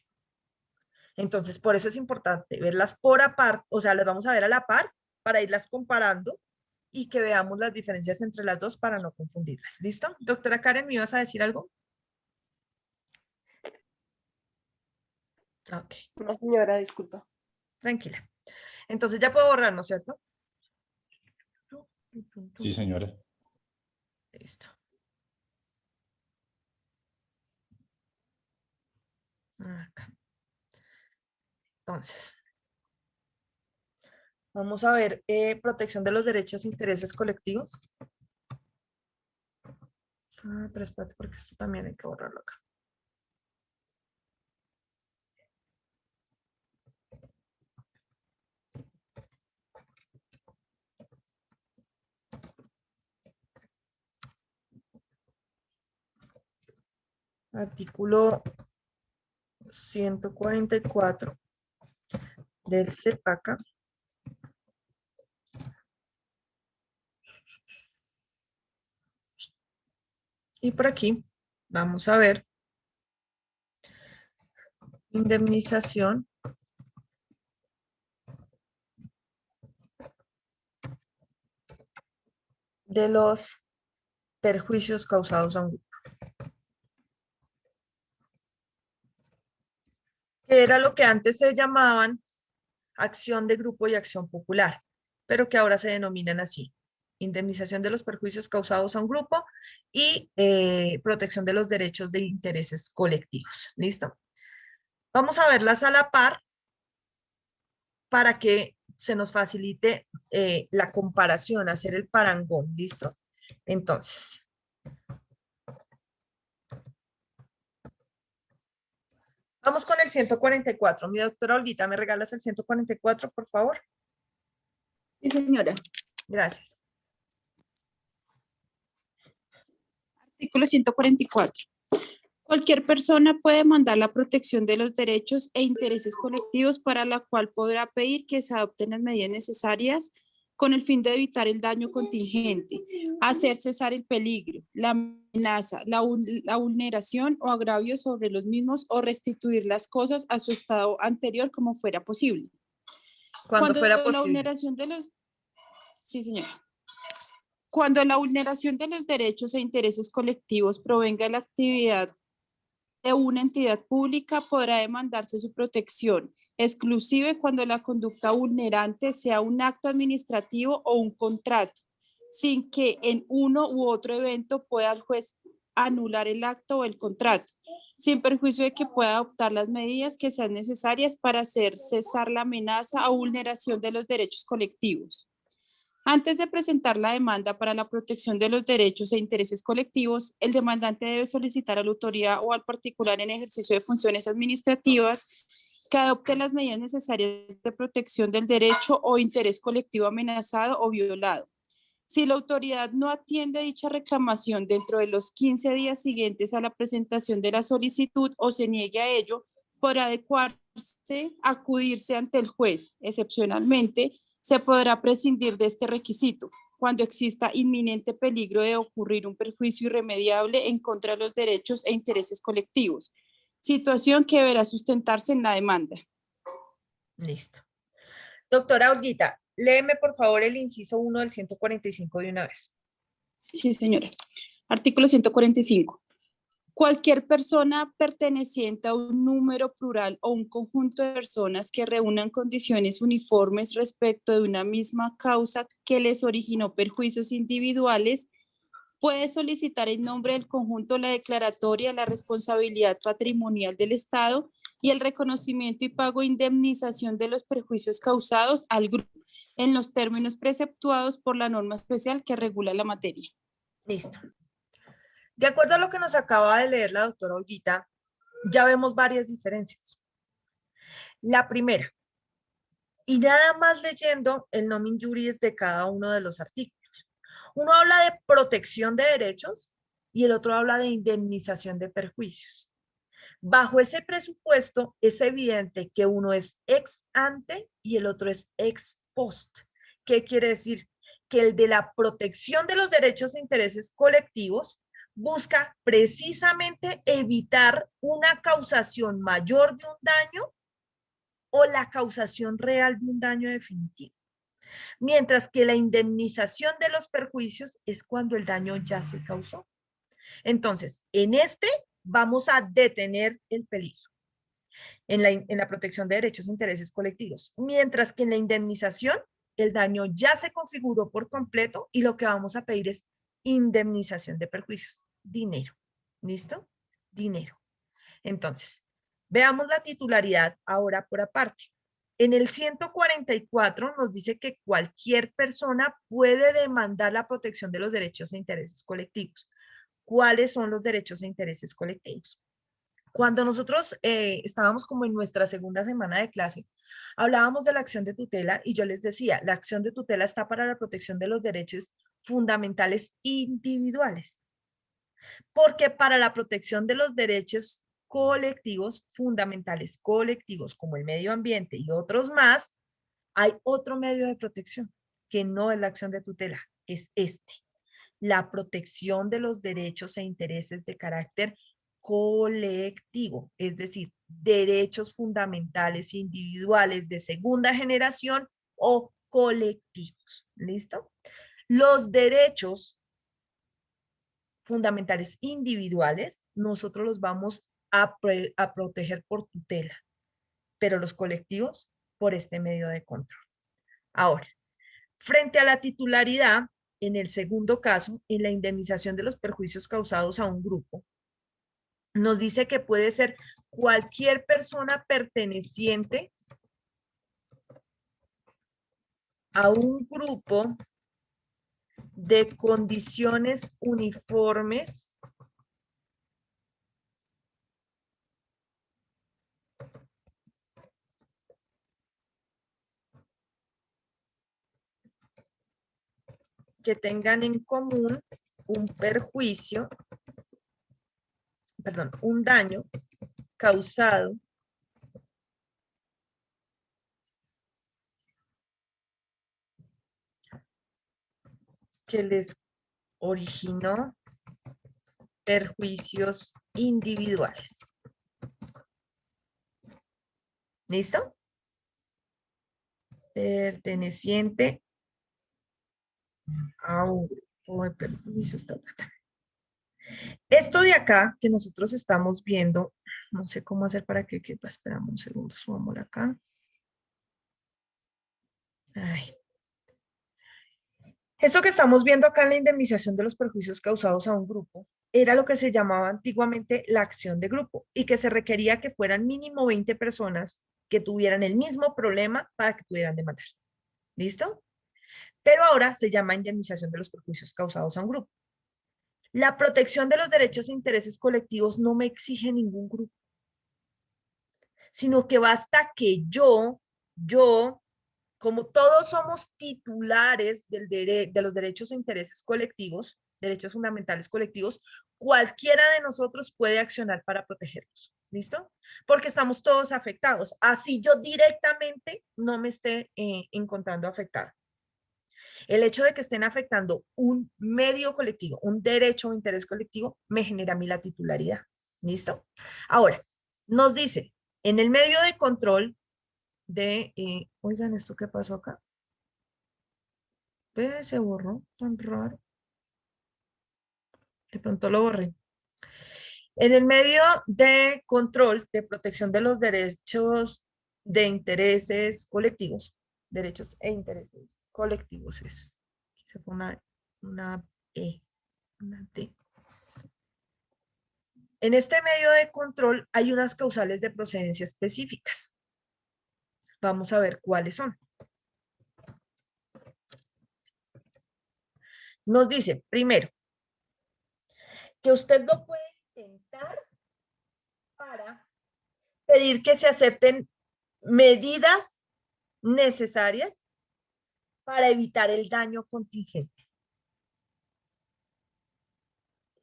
Entonces, por eso es importante verlas por aparte, o sea, las vamos a ver a la par para irlas comparando y que veamos las diferencias entre las dos para no confundirlas. ¿Listo? Doctora Karen, ¿me ibas a decir algo? Ok. No, señora, disculpa. Tranquila. Entonces ya puedo borrar, ¿no es cierto? Sí, señora. Listo. Acá. Entonces, vamos a ver protección de los derechos e intereses colectivos. Pero espérate, porque esto también hay que borrarlo acá. Artículo 144 del CEPACA. Y por aquí vamos a ver indemnización de los perjuicios causados a un grupo. Que era lo que antes se llamaban acción de grupo y acción popular, pero que ahora se denominan así: indemnización de los perjuicios causados a un grupo y protección de los derechos de intereses colectivos. ¿Listo? Vamos a verlas a la par para que se nos facilite la comparación, hacer el parangón. ¿Listo? Entonces, vamos con el 144. Mi doctora Olguita, ¿me regalas el 144, por favor? Sí, señora. Gracias. Artículo 144. Cualquier persona puede demandar la protección de los derechos e intereses colectivos para la cual podrá pedir que se adopten las medidas necesarias con el fin de evitar el daño contingente, hacer cesar el peligro, la amenaza, la vulneración o agravio sobre los mismos o restituir las cosas a su estado anterior como fuera posible. Cuando fuera la posible. vulneración de los... Sí, señora. Cuando la vulneración de los derechos e intereses colectivos provenga de la actividad de una entidad pública, podrá demandarse su protección, exclusive cuando la conducta vulnerante sea un acto administrativo o un contrato, sin que en uno u otro evento pueda el juez anular el acto o el contrato, sin perjuicio de que pueda adoptar las medidas que sean necesarias para hacer cesar la amenaza o vulneración de los derechos colectivos. Antes de presentar la demanda para la protección de los derechos e intereses colectivos, el demandante debe solicitar a la autoridad o al particular en ejercicio de funciones administrativas que adopte las medidas necesarias de protección del derecho o interés colectivo amenazado o violado. Si la autoridad no atiende dicha reclamación dentro de los 15 días siguientes a la presentación de la solicitud o se niegue a ello, podrá adecuarse, acudirse ante el juez. Excepcionalmente, se podrá prescindir de este requisito cuando exista inminente peligro de ocurrir un perjuicio irremediable en contra de los derechos e intereses colectivos, situación que deberá sustentarse en la demanda. Listo. Doctora Olguita, léeme por favor el inciso 1 del 145 de una vez. Sí, señora. Artículo 145. Cualquier persona perteneciente a un número plural o un conjunto de personas que reúnan condiciones uniformes respecto de una misma causa que les originó perjuicios individuales puede solicitar en nombre del conjunto la declaratoria de la responsabilidad patrimonial del Estado y el reconocimiento y pago de indemnización de los perjuicios causados al grupo en los términos preceptuados por la norma especial que regula la materia. Listo. De acuerdo a lo que nos acaba de leer la doctora Olguita, ya vemos varias diferencias. La primera, y nada más leyendo el nomen juris de cada uno de los artículos. Uno habla de protección de derechos y el otro habla de indemnización de perjuicios. Bajo ese presupuesto es evidente que uno es ex ante y el otro es ex post. ¿Qué quiere decir? Que el de la protección de los derechos e intereses colectivos busca precisamente evitar una causación mayor de un daño o la causación real de un daño definitivo. Mientras que la indemnización de los perjuicios es cuando el daño ya se causó. Entonces, en este vamos a detener el peligro en la protección de derechos e intereses colectivos, mientras que en la indemnización el daño ya se configuró por completo y lo que vamos a pedir es indemnización de perjuicios, dinero. ¿Listo? Dinero. Entonces, veamos la titularidad ahora por aparte. En el 144 nos dice que cualquier persona puede demandar la protección de los derechos e intereses colectivos. ¿Cuáles son los derechos e intereses colectivos? Cuando nosotros estábamos como en nuestra segunda semana de clase, hablábamos de la acción de tutela y yo les decía, la acción de tutela está para la protección de los derechos fundamentales individuales, porque para la protección de los derechos colectivos, fundamentales colectivos, como el medio ambiente y otros más, hay otro medio de protección, que no es la acción de tutela, es este, la protección de los derechos e intereses de carácter colectivo, es decir, derechos fundamentales individuales de segunda generación o colectivos. ¿Listo? Los derechos fundamentales individuales, nosotros los vamos a proteger por tutela, pero los colectivos por este medio de control. Ahora, frente a la titularidad, en el segundo caso, en la indemnización de los perjuicios causados a un grupo, nos dice que puede ser cualquier persona perteneciente a un grupo de condiciones uniformes que tengan en común un perjuicio, perdón, un daño causado que les originó perjuicios individuales. ¿Listo? Perteneciente a un grupo de perjuicios. Esto de acá que nosotros estamos viendo, no sé cómo hacer para que quepa. Esperamos un segundo, subámosla acá. Ay. Eso que estamos viendo acá en la indemnización de los perjuicios causados a un grupo era lo que se llamaba antiguamente la acción de grupo y que se requería que fueran mínimo 20 personas que tuvieran el mismo problema para que pudieran demandar. ¿Listo? Pero ahora se llama indemnización de los perjuicios causados a un grupo. La protección de los derechos e intereses colectivos no me exige ningún grupo, sino que basta que yo, como todos somos titulares de los derechos e intereses colectivos, derechos fundamentales colectivos, cualquiera de nosotros puede accionar para protegerlos. ¿Listo? Porque estamos todos afectados. Así yo directamente no me esté encontrando afectada. El hecho de que estén afectando un medio colectivo, un derecho o interés colectivo, me genera a mí la titularidad. ¿Listo? Ahora, nos dice, en el medio de control de, oigan, ¿esto qué pasó acá? Se borró, tan raro. De pronto lo borré. En el medio de control de protección de los derechos de intereses colectivos, derechos e intereses colectivos es, aquí se fue una E, una T. En este medio de control hay unas causales de procedencia específicas. Vamos a ver cuáles son. Nos dice, primero, que usted lo puede intentar para pedir que se acepten medidas necesarias para evitar el daño contingente.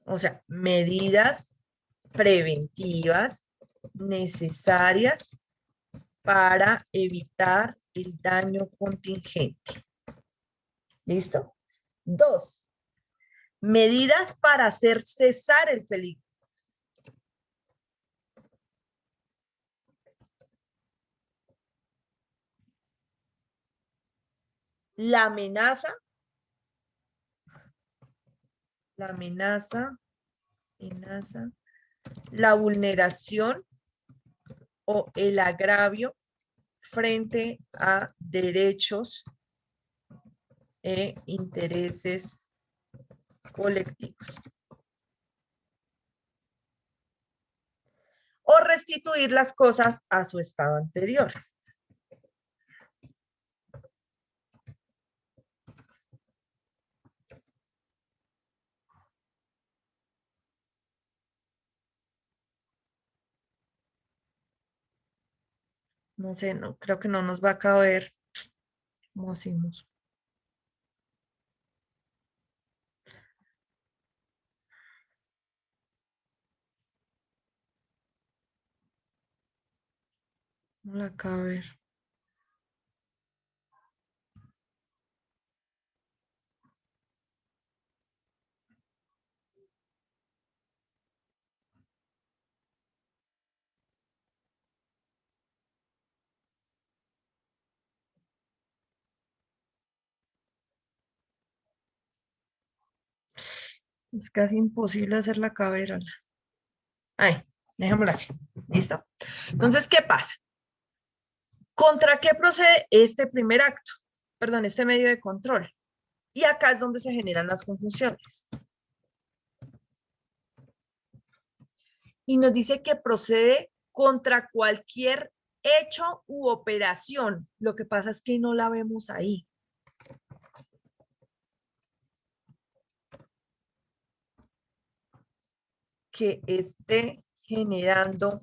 O sea, medidas preventivas necesarias para evitar el daño contingente. ¿Listo? 2. Medidas para hacer cesar el peligro. La amenaza, la vulneración o el agravio frente a derechos e intereses colectivos. O restituir las cosas a su estado anterior. No sé, no, creo que no nos va a caber. ¿Cómo hacemos? No la caber. Es casi imposible hacer la caber. Ay, dejémosla así. ¿Listo? Entonces, ¿qué pasa? ¿Contra qué procede este primer acto? Perdón, este medio de control. Y acá es donde se generan las confusiones. Y nos dice que procede contra cualquier hecho u operación. Lo que pasa es que no la vemos ahí. Que esté generando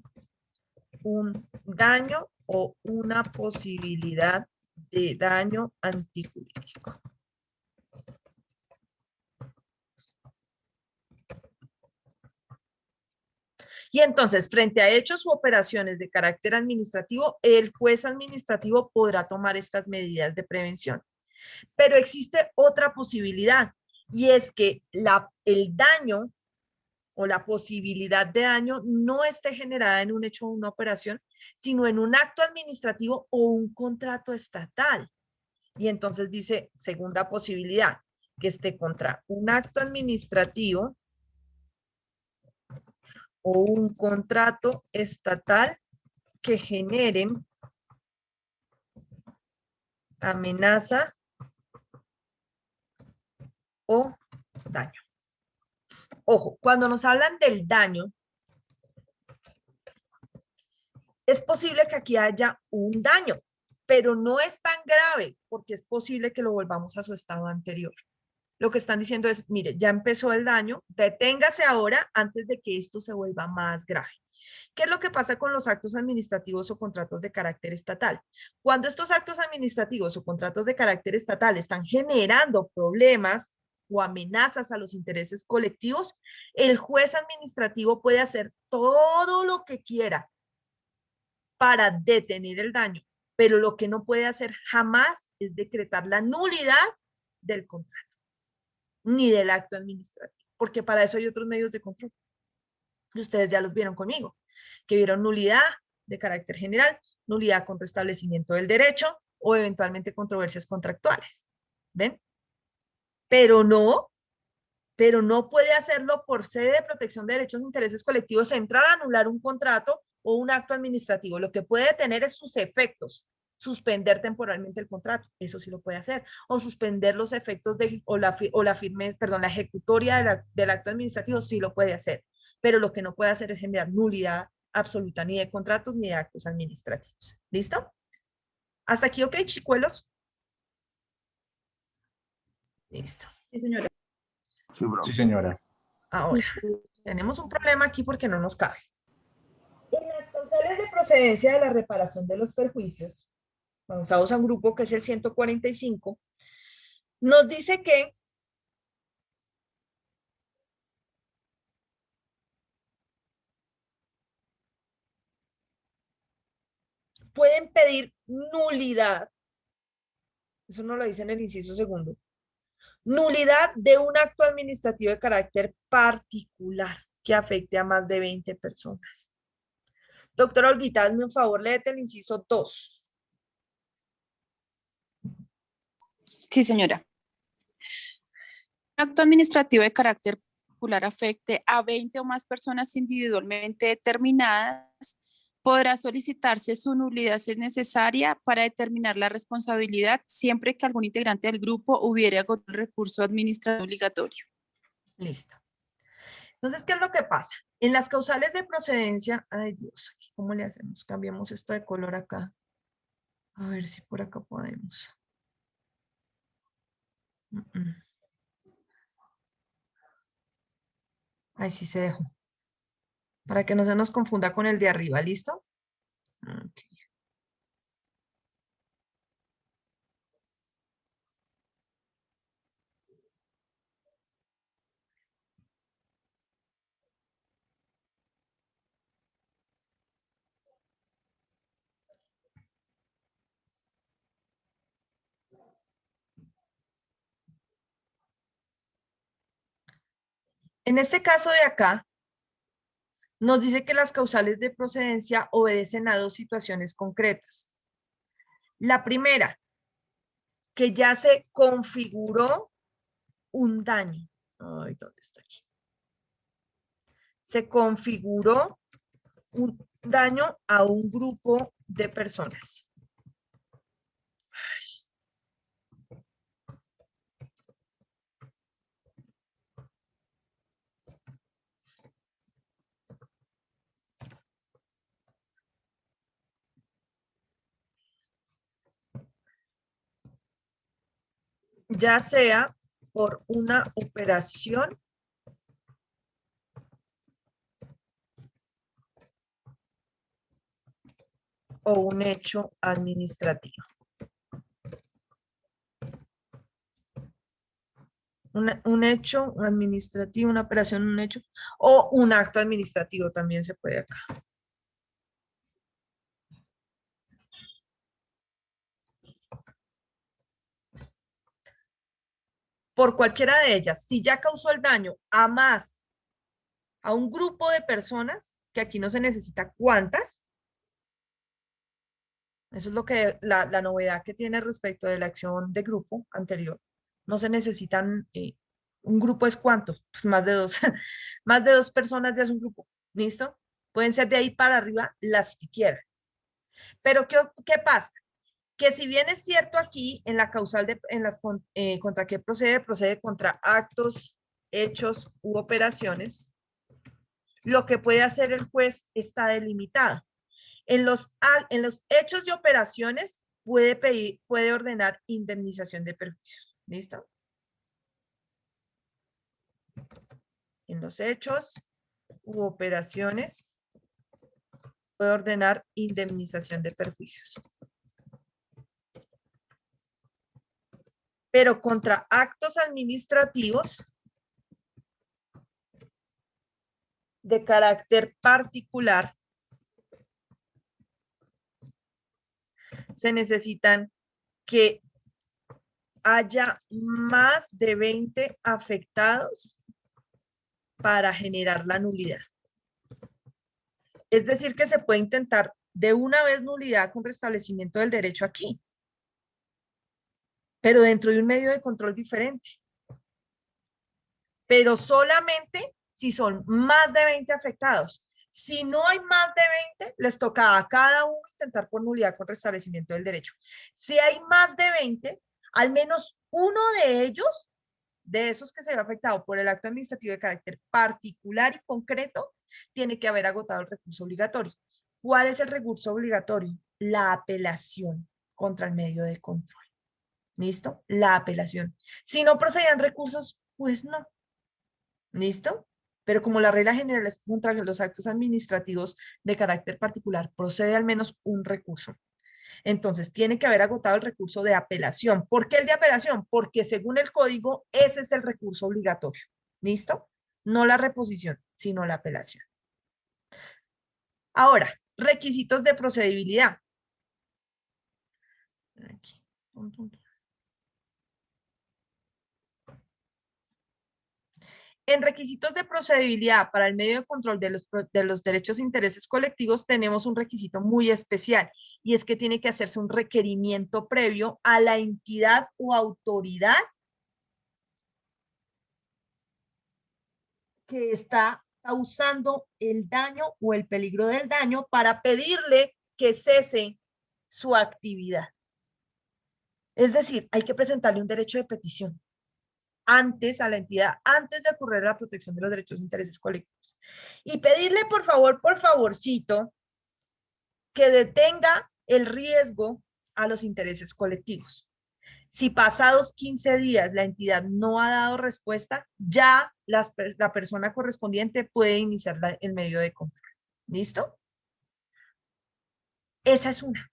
un daño o una posibilidad de daño antijurídico. Y entonces, frente a hechos u operaciones de carácter administrativo, el juez administrativo podrá tomar estas medidas de prevención. Pero existe otra posibilidad, y es que el daño o la posibilidad de daño no esté generada en un hecho o una operación, sino en un acto administrativo o un contrato estatal. Y entonces dice, segunda posibilidad, que esté contra un acto administrativo o un contrato estatal que generen amenaza o daño. Ojo, cuando nos hablan del daño, es posible que aquí haya un daño, pero no es tan grave porque es posible que lo volvamos a su estado anterior. Lo que están diciendo es, mire, ya empezó el daño, deténgase ahora antes de que esto se vuelva más grave. ¿Qué es lo que pasa con los actos administrativos o contratos de carácter estatal? Cuando estos actos administrativos o contratos de carácter estatal están generando problemas o amenazas a los intereses colectivos, el juez administrativo puede hacer todo lo que quiera para detener el daño, pero lo que no puede hacer jamás es decretar la nulidad del contrato, ni del acto administrativo, porque para eso hay otros medios de control. Y ustedes ya los vieron conmigo, que vieron nulidad de carácter general, nulidad con restablecimiento del derecho o eventualmente controversias contractuales. ¿Ven? Pero no puede hacerlo por sede de protección de derechos e intereses colectivos, entrar a anular un contrato o un acto administrativo. Lo que puede tener es sus efectos, suspender temporalmente el contrato, eso sí lo puede hacer, o suspender los efectos la ejecutoria del acto administrativo, sí lo puede hacer, pero lo que no puede hacer es generar nulidad absoluta ni de contratos ni de actos administrativos. ¿Listo? ¿Hasta aquí ok, chicuelos? Listo. Sí, señora. Sí, señora. Ahora, tenemos un problema aquí porque no nos cabe. En las causales causales de procedencia de la reparación de los perjuicios, vamos a un grupo que es el 145, nos dice que pueden pedir nulidad, eso no lo dice en el inciso segundo, nulidad de un acto administrativo de carácter particular que afecte a más de 20 personas. Doctora Olguita, hazme un favor, léete el inciso 2. Sí, señora. Un acto administrativo de carácter particular afecte a 20 o más personas individualmente determinadas, podrá solicitarse su nulidad si es necesaria para determinar la responsabilidad siempre que algún integrante del grupo hubiera agotado el recurso administrativo obligatorio. Listo. Entonces, ¿qué es lo que pasa? En las causales de procedencia, ay Dios, ¿cómo le hacemos? Cambiamos esto de color acá. A ver si por acá podemos. Ahí sí se dejó. Para que no se nos confunda con el de arriba, ¿listo? Ok. En este caso de acá, nos dice que las causales de procedencia obedecen a dos situaciones concretas. La primera, que ya se configuró un daño. Ay, ¿dónde está aquí? Se configuró un daño a un grupo de personas. Ya sea por una operación o un hecho administrativo. Un hecho administrativo, una operación, un hecho, o un acto administrativo también se puede acá. Por cualquiera de ellas, si ya causó el daño a un grupo de personas, que aquí no se necesita cuántas, eso es lo que la novedad que tiene respecto de la acción de grupo anterior. No se necesitan, un grupo es cuánto, pues más de dos, más de dos personas ya es un grupo, ¿listo? Pueden ser de ahí para arriba las que quieran. Pero ¿qué pasa? Que si bien es cierto aquí en la causal contra qué procede contra actos, hechos u operaciones, lo que puede hacer el juez está delimitado. En los hechos y operaciones puede ordenar indemnización de perjuicios. ¿Listo? En los hechos u operaciones puede ordenar indemnización de perjuicios. Pero contra actos administrativos de carácter particular se necesitan que haya más de 20 afectados para generar la nulidad. Es decir, que se puede intentar de una vez nulidad con restablecimiento del derecho aquí, pero dentro de un medio de control diferente. Pero solamente si son más de 20 afectados. Si no hay más de 20, les toca a cada uno intentar por nulidad con restablecimiento del derecho. Si hay más de 20, al menos uno de ellos, de esos que se ve afectado por el acto administrativo de carácter particular y concreto, tiene que haber agotado el recurso obligatorio. ¿Cuál es el recurso obligatorio? La apelación contra el medio de control. ¿Listo? La apelación. Si no procedían recursos, pues no. ¿Listo? pero como la regla general es contra los actos administrativos de carácter particular, procede al menos un recurso. Entonces, tiene que haber agotado el recurso de apelación. ¿Por qué el de apelación? Porque según el código, ese es el recurso obligatorio. ¿Listo? No la reposición, sino la apelación. Ahora, requisitos de procedibilidad. Aquí. En requisitos de procedibilidad para el medio de control de los derechos e intereses colectivos tenemos un requisito muy especial y es que tiene que hacerse un requerimiento previo a la entidad o autoridad que está causando el daño o el peligro del daño para pedirle que cese su actividad. Es decir, hay que presentarle un derecho de petición antes a la entidad, antes de ocurrir la protección de los derechos e intereses colectivos. Y pedirle, por favor, por favorcito, que detenga el riesgo a los intereses colectivos. Si pasados 15 días la entidad no ha dado respuesta, ya la persona correspondiente puede iniciar el medio de control. ¿Listo? Esa es una.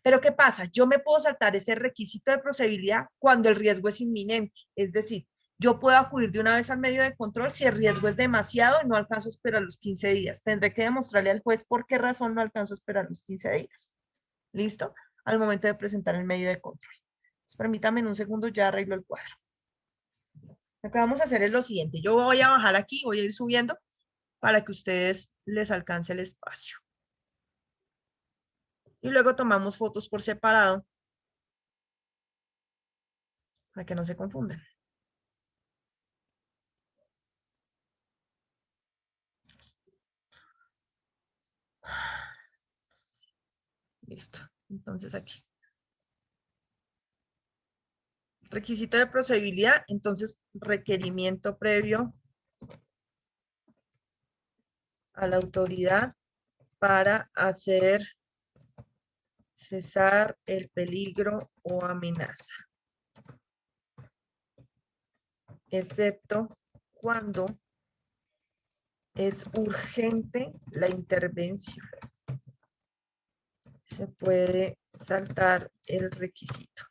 Pero ¿qué pasa? Yo me puedo saltar ese requisito de procedibilidad cuando el riesgo es inminente. Es decir, yo puedo acudir de una vez al medio de control si el riesgo es demasiado y no alcanzo a esperar los 15 días. Tendré que demostrarle al juez por qué razón no alcanzo a esperar los 15 días. ¿Listo? Al momento de presentar el medio de control. Entonces, permítame en un segundo, ya arreglo el cuadro. Lo que vamos a hacer es lo siguiente. Yo voy a bajar aquí, voy a ir subiendo para que ustedes les alcance el espacio. Y luego tomamos fotos por separado para que no se confundan. Listo. Entonces aquí. Requisito de procedibilidad, entonces requerimiento previo a la autoridad para hacer cesar el peligro o amenaza, excepto cuando es urgente la intervención. Se puede saltar el requisito.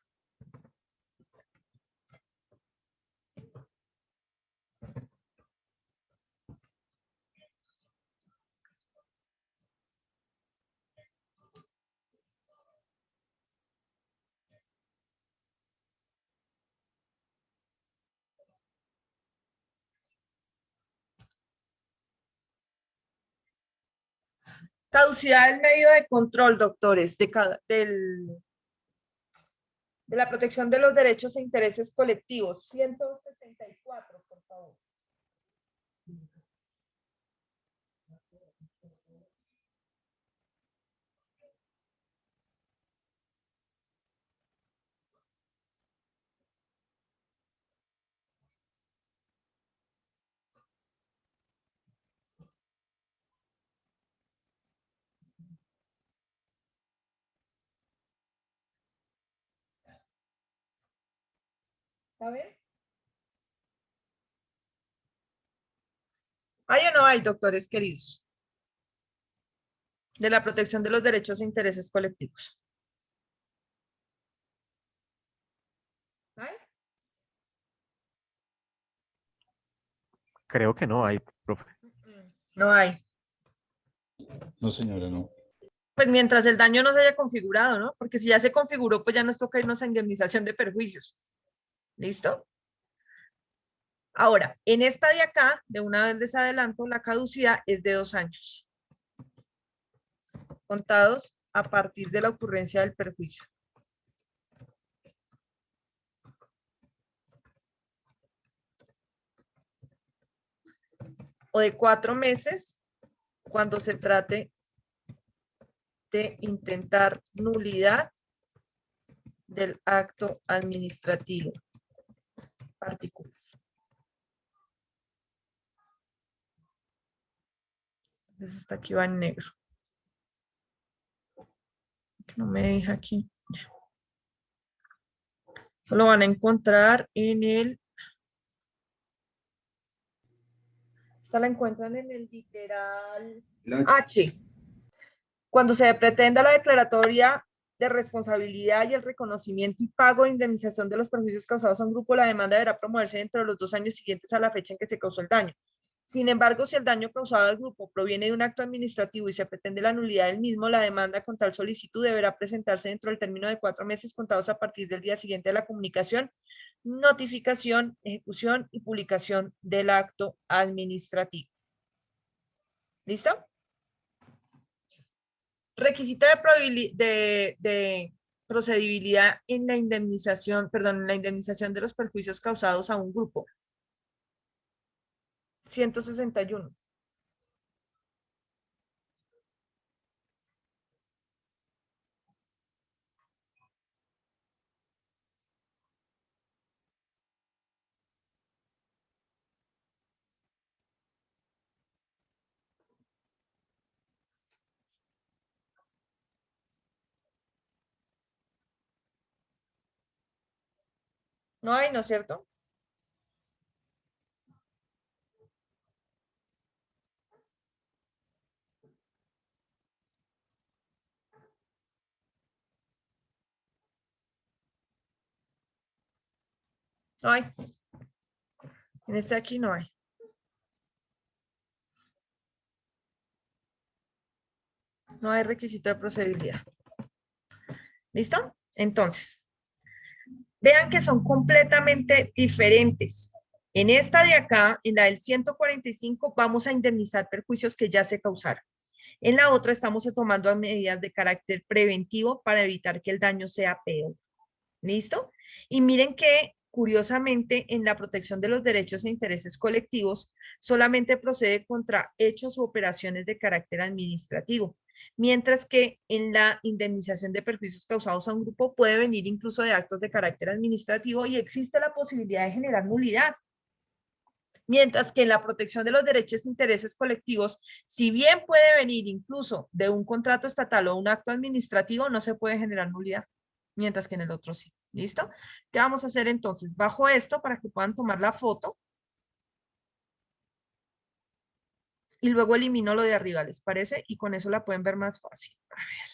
Caducidad del medio de control, doctores, de la protección de los derechos e intereses colectivos. 164, por favor. ¿Está bien? ¿Hay o no hay, doctores queridos? De la protección de los derechos e intereses colectivos. ¿Hay? Creo que no hay, profe. No hay. No, señora, no. Pues mientras el daño no se haya configurado, ¿no? Porque si ya se configuró, pues ya nos toca irnos a indemnización de perjuicios. ¿Listo? Ahora, en esta de acá, de una vez les adelanto, la caducidad es de 2 años. Contados a partir de la ocurrencia del perjuicio. O de 4 meses cuando se trate de intentar nulidad del acto administrativo particular. Entonces hasta aquí va en negro. No me deja aquí. Eso lo van a encontrar en el Esta la encuentran en el literal El H. H. Cuando se pretenda la declaratoria de responsabilidad y el reconocimiento y pago de indemnización de los perjuicios causados a un grupo, la demanda deberá promoverse dentro de los 2 años siguientes a la fecha en que se causó el daño. Sin embargo, si el daño causado al grupo proviene de un acto administrativo y se pretende la nulidad del mismo, la demanda con tal solicitud deberá presentarse dentro del término de 4 meses contados a partir del día siguiente de la comunicación, notificación, ejecución y publicación del acto administrativo. ¿Listo? Requisito de procedibilidad en la indemnización, perdón, en la indemnización de los perjuicios causados a un grupo. 161. No hay, ¿no es cierto? No hay. En este aquí no hay. No hay requisito de procedibilidad. ¿Listo? Entonces, vean que son completamente diferentes. En esta de acá, en la del 145, vamos a indemnizar perjuicios que ya se causaron. En la otra estamos tomando medidas de carácter preventivo para evitar que el daño sea peor. ¿Listo? Y miren que, curiosamente, en la protección de los derechos e intereses colectivos, solamente procede contra hechos u operaciones de carácter administrativo, mientras que en la indemnización de perjuicios causados a un grupo puede venir incluso de actos de carácter administrativo y existe la posibilidad de generar nulidad. Mientras que en la protección de los derechos e intereses colectivos, si bien puede venir incluso de un contrato estatal o un acto administrativo, no se puede generar nulidad, mientras que en el otro sí. ¿Listo? ¿Qué vamos a hacer entonces? Bajo esto para que puedan tomar la foto. Y luego elimino lo de arriba, ¿les parece? Y con eso la pueden ver más fácil. A ver.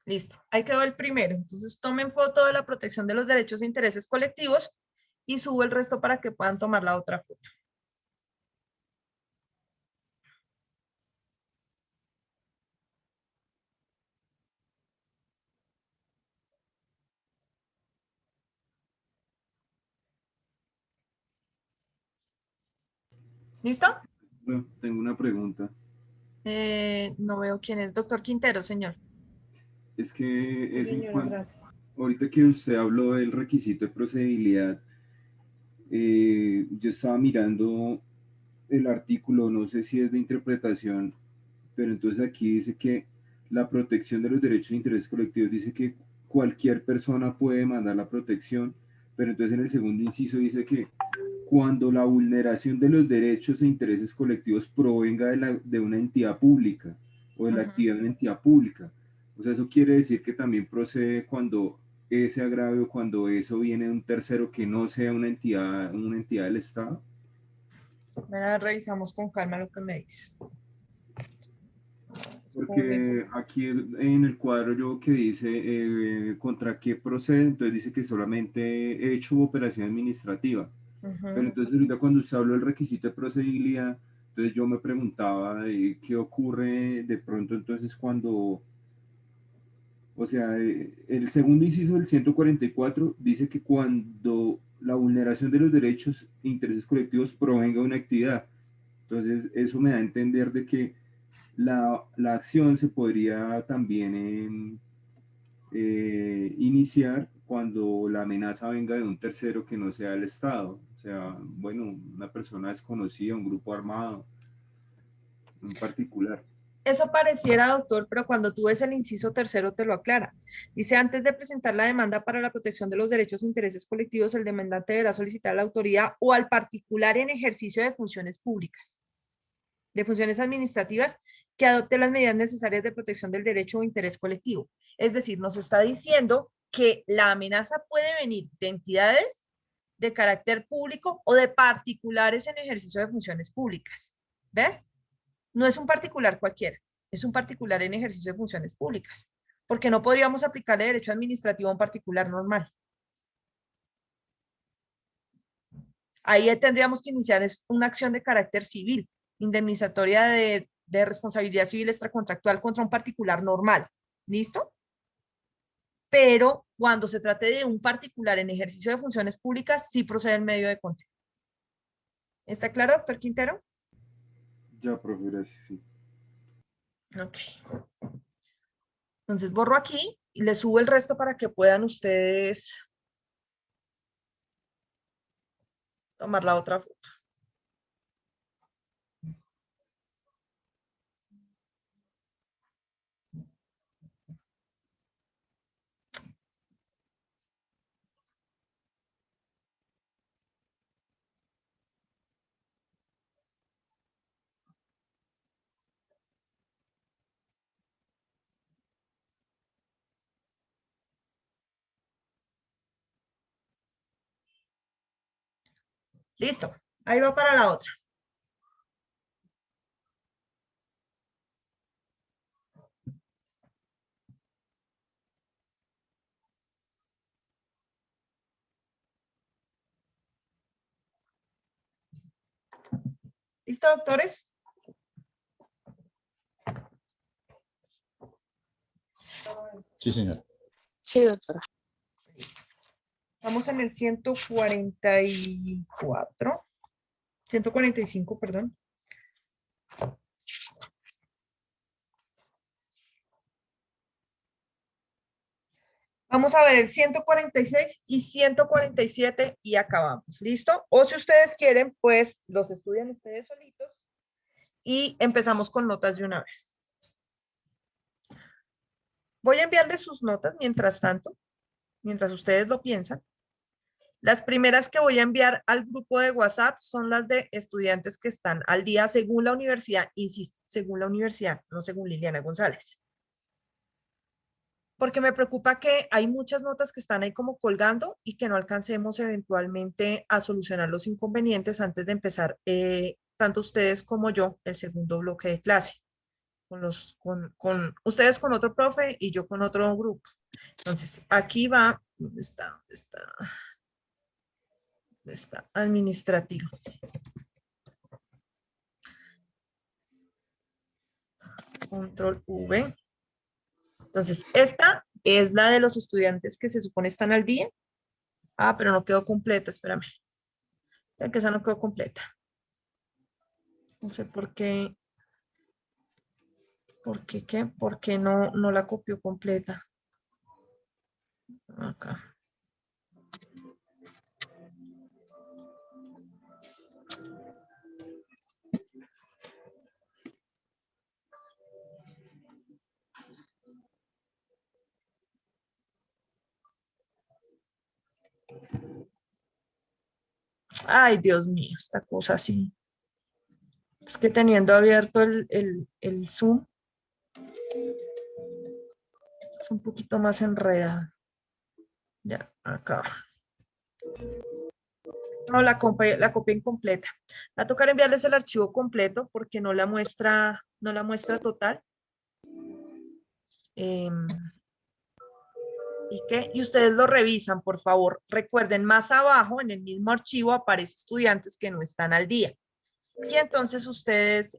Listo, ahí quedó el primero. Entonces tomen foto de la protección de los derechos e intereses colectivos y subo el resto para que puedan tomar la otra foto. ¿Listo? Bueno, tengo una pregunta. No veo quién es. Doctor Quintero, señor. Es que Sí, es en señora, cuanto, gracias. ahorita que usted habló del requisito de procedibilidad, yo estaba mirando el artículo, no sé si es de interpretación, pero entonces aquí dice que la protección de los derechos e intereses colectivos dice que cualquier persona puede demandar la protección, pero entonces en el segundo inciso dice que cuando la vulneración de los derechos e intereses colectivos provenga de una entidad pública o de la actividad de una entidad pública. O sea, eso quiere decir que también procede cuando ese agravio, cuando eso viene de un tercero que no sea una entidad del Estado. Ahora revisamos con calma lo que me dices. Porque aquí en el cuadro yo que dice contra qué procede, entonces dice que solamente hecho u operación administrativa. Pero entonces ahorita cuando usted habló del requisito de procedibilidad, entonces yo me preguntaba qué ocurre de pronto entonces cuando, o sea, el segundo inciso del 144 dice que cuando la vulneración de los derechos e intereses colectivos provenga de una actividad. Entonces eso me da a entender de que la acción se podría también iniciar cuando la amenaza venga de un tercero que no sea el Estado. O sea, bueno, una persona desconocida, un grupo armado en particular. Eso pareciera, doctor, pero cuando tú ves el inciso tercero te lo aclara. Dice, antes de presentar la demanda para la protección de los derechos e intereses colectivos, el demandante deberá solicitar a la autoridad o al particular en ejercicio de funciones públicas, de funciones administrativas, que adopte las medidas necesarias de protección del derecho o interés colectivo. Es decir, nos está diciendo que la amenaza puede venir de entidades de carácter público o de particulares en ejercicio de funciones públicas. ¿Ves? No es un particular cualquiera, es un particular en ejercicio de funciones públicas, porque no podríamos aplicarle derecho administrativo a un particular normal. Ahí tendríamos que iniciar una acción de carácter civil, indemnizatoria de responsabilidad civil extracontractual contra un particular normal. ¿Listo? Pero cuando se trate de un particular en ejercicio de funciones públicas, sí procede el medio de conteo. ¿Está claro, doctor Quintero? Ya, profe, gracias. Sí. Ok. Entonces borro aquí y le subo el resto para que puedan ustedes tomar la otra foto. Listo. Ahí va para la otra. ¿Listo, doctores? Sí, señor. Sí, doctora. Estamos en el 144. 145, perdón. Vamos a ver el 146 y 147 y acabamos. ¿Listo? O si ustedes quieren, pues los estudian ustedes solitos y empezamos con notas de una vez. Voy a enviarles sus notas mientras tanto, mientras ustedes lo piensan. Las primeras que voy a enviar al grupo de WhatsApp son las de estudiantes que están al día según la universidad, insisto, según la universidad, no según Liliana González. Porque me preocupa que hay muchas notas que están ahí como colgando y que no alcancemos eventualmente a solucionar los inconvenientes antes de empezar, tanto ustedes como yo, el segundo bloque de clase. Con ustedes con otro profe y yo con otro grupo. Entonces, aquí va, ¿dónde está? ¿Dónde está? ¿Dónde está? Administrativo. Control V. Entonces, esta es la de los estudiantes que se supone están al día. Ah, pero no quedó completa, espérame. Ya que esa no quedó completa. No sé por qué. ¿Por qué qué? ¿Por qué no la copió completa? Acá. Ay, Dios mío, esta cosa así. Es que teniendo abierto el Zoom, es un poquito más enredado. Ya, acá. No, la copié incompleta. Va a tocar enviarles el archivo completo porque no la muestra total. Y ustedes lo revisan, por favor. Recuerden, más abajo, en el mismo archivo, aparece estudiantes que no están al día. Y entonces ustedes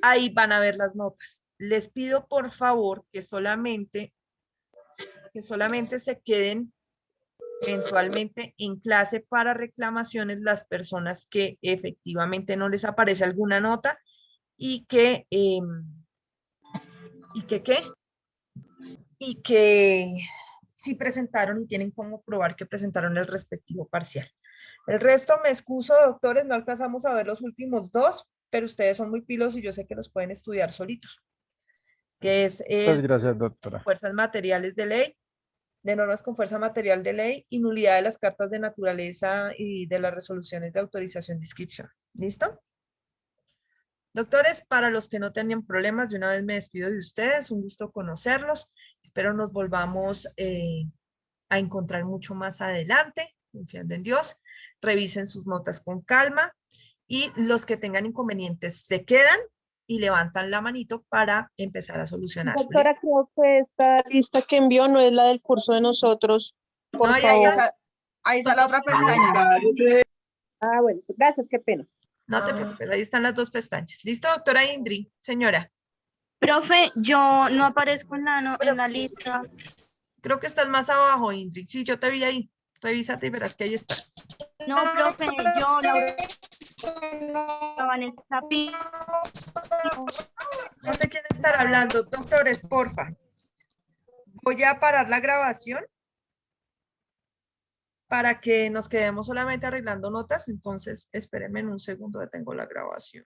ahí van a ver las notas. Les pido, por favor, que solamente se queden eventualmente en clase para reclamaciones las personas que efectivamente no les aparece alguna nota y que sí presentaron y tienen cómo probar que presentaron el respectivo parcial. El resto me excuso, doctores, no alcanzamos a ver los últimos dos, pero ustedes son muy pilos y yo sé que los pueden estudiar solitos, que es Pues gracias, doctora. fuerzas materiales de ley, de normas con fuerza material de ley y nulidad de las cartas de naturaleza y de las resoluciones de autorización de inscripción. ¿Listo? Doctores, para los que no tenían problemas, de una vez me despido de ustedes. Un gusto conocerlos. Espero nos volvamos a encontrar mucho más adelante, confiando en Dios. Revisen sus notas con calma y los que tengan inconvenientes se quedan y levantan la manito para empezar a solucionar. Doctora, creo que esta lista que envió no es la del curso de nosotros. Por No, favor. Ahí está la otra pestaña. Ah, bueno, gracias, qué pena. No te preocupes, ahí están las dos pestañas. ¿Listo, doctora Indri? Señora. Profe, yo no aparezco en la lista. Creo que estás más abajo, Indri. Sí, yo te vi ahí. Revísate y verás que ahí estás. No, profe, yo, Laura Vanessa Pi. No sé quién estará hablando. Doctores, porfa. Voy a parar la grabación para que nos quedemos solamente arreglando notas. Entonces, espérenme en un segundo, detengo la grabación.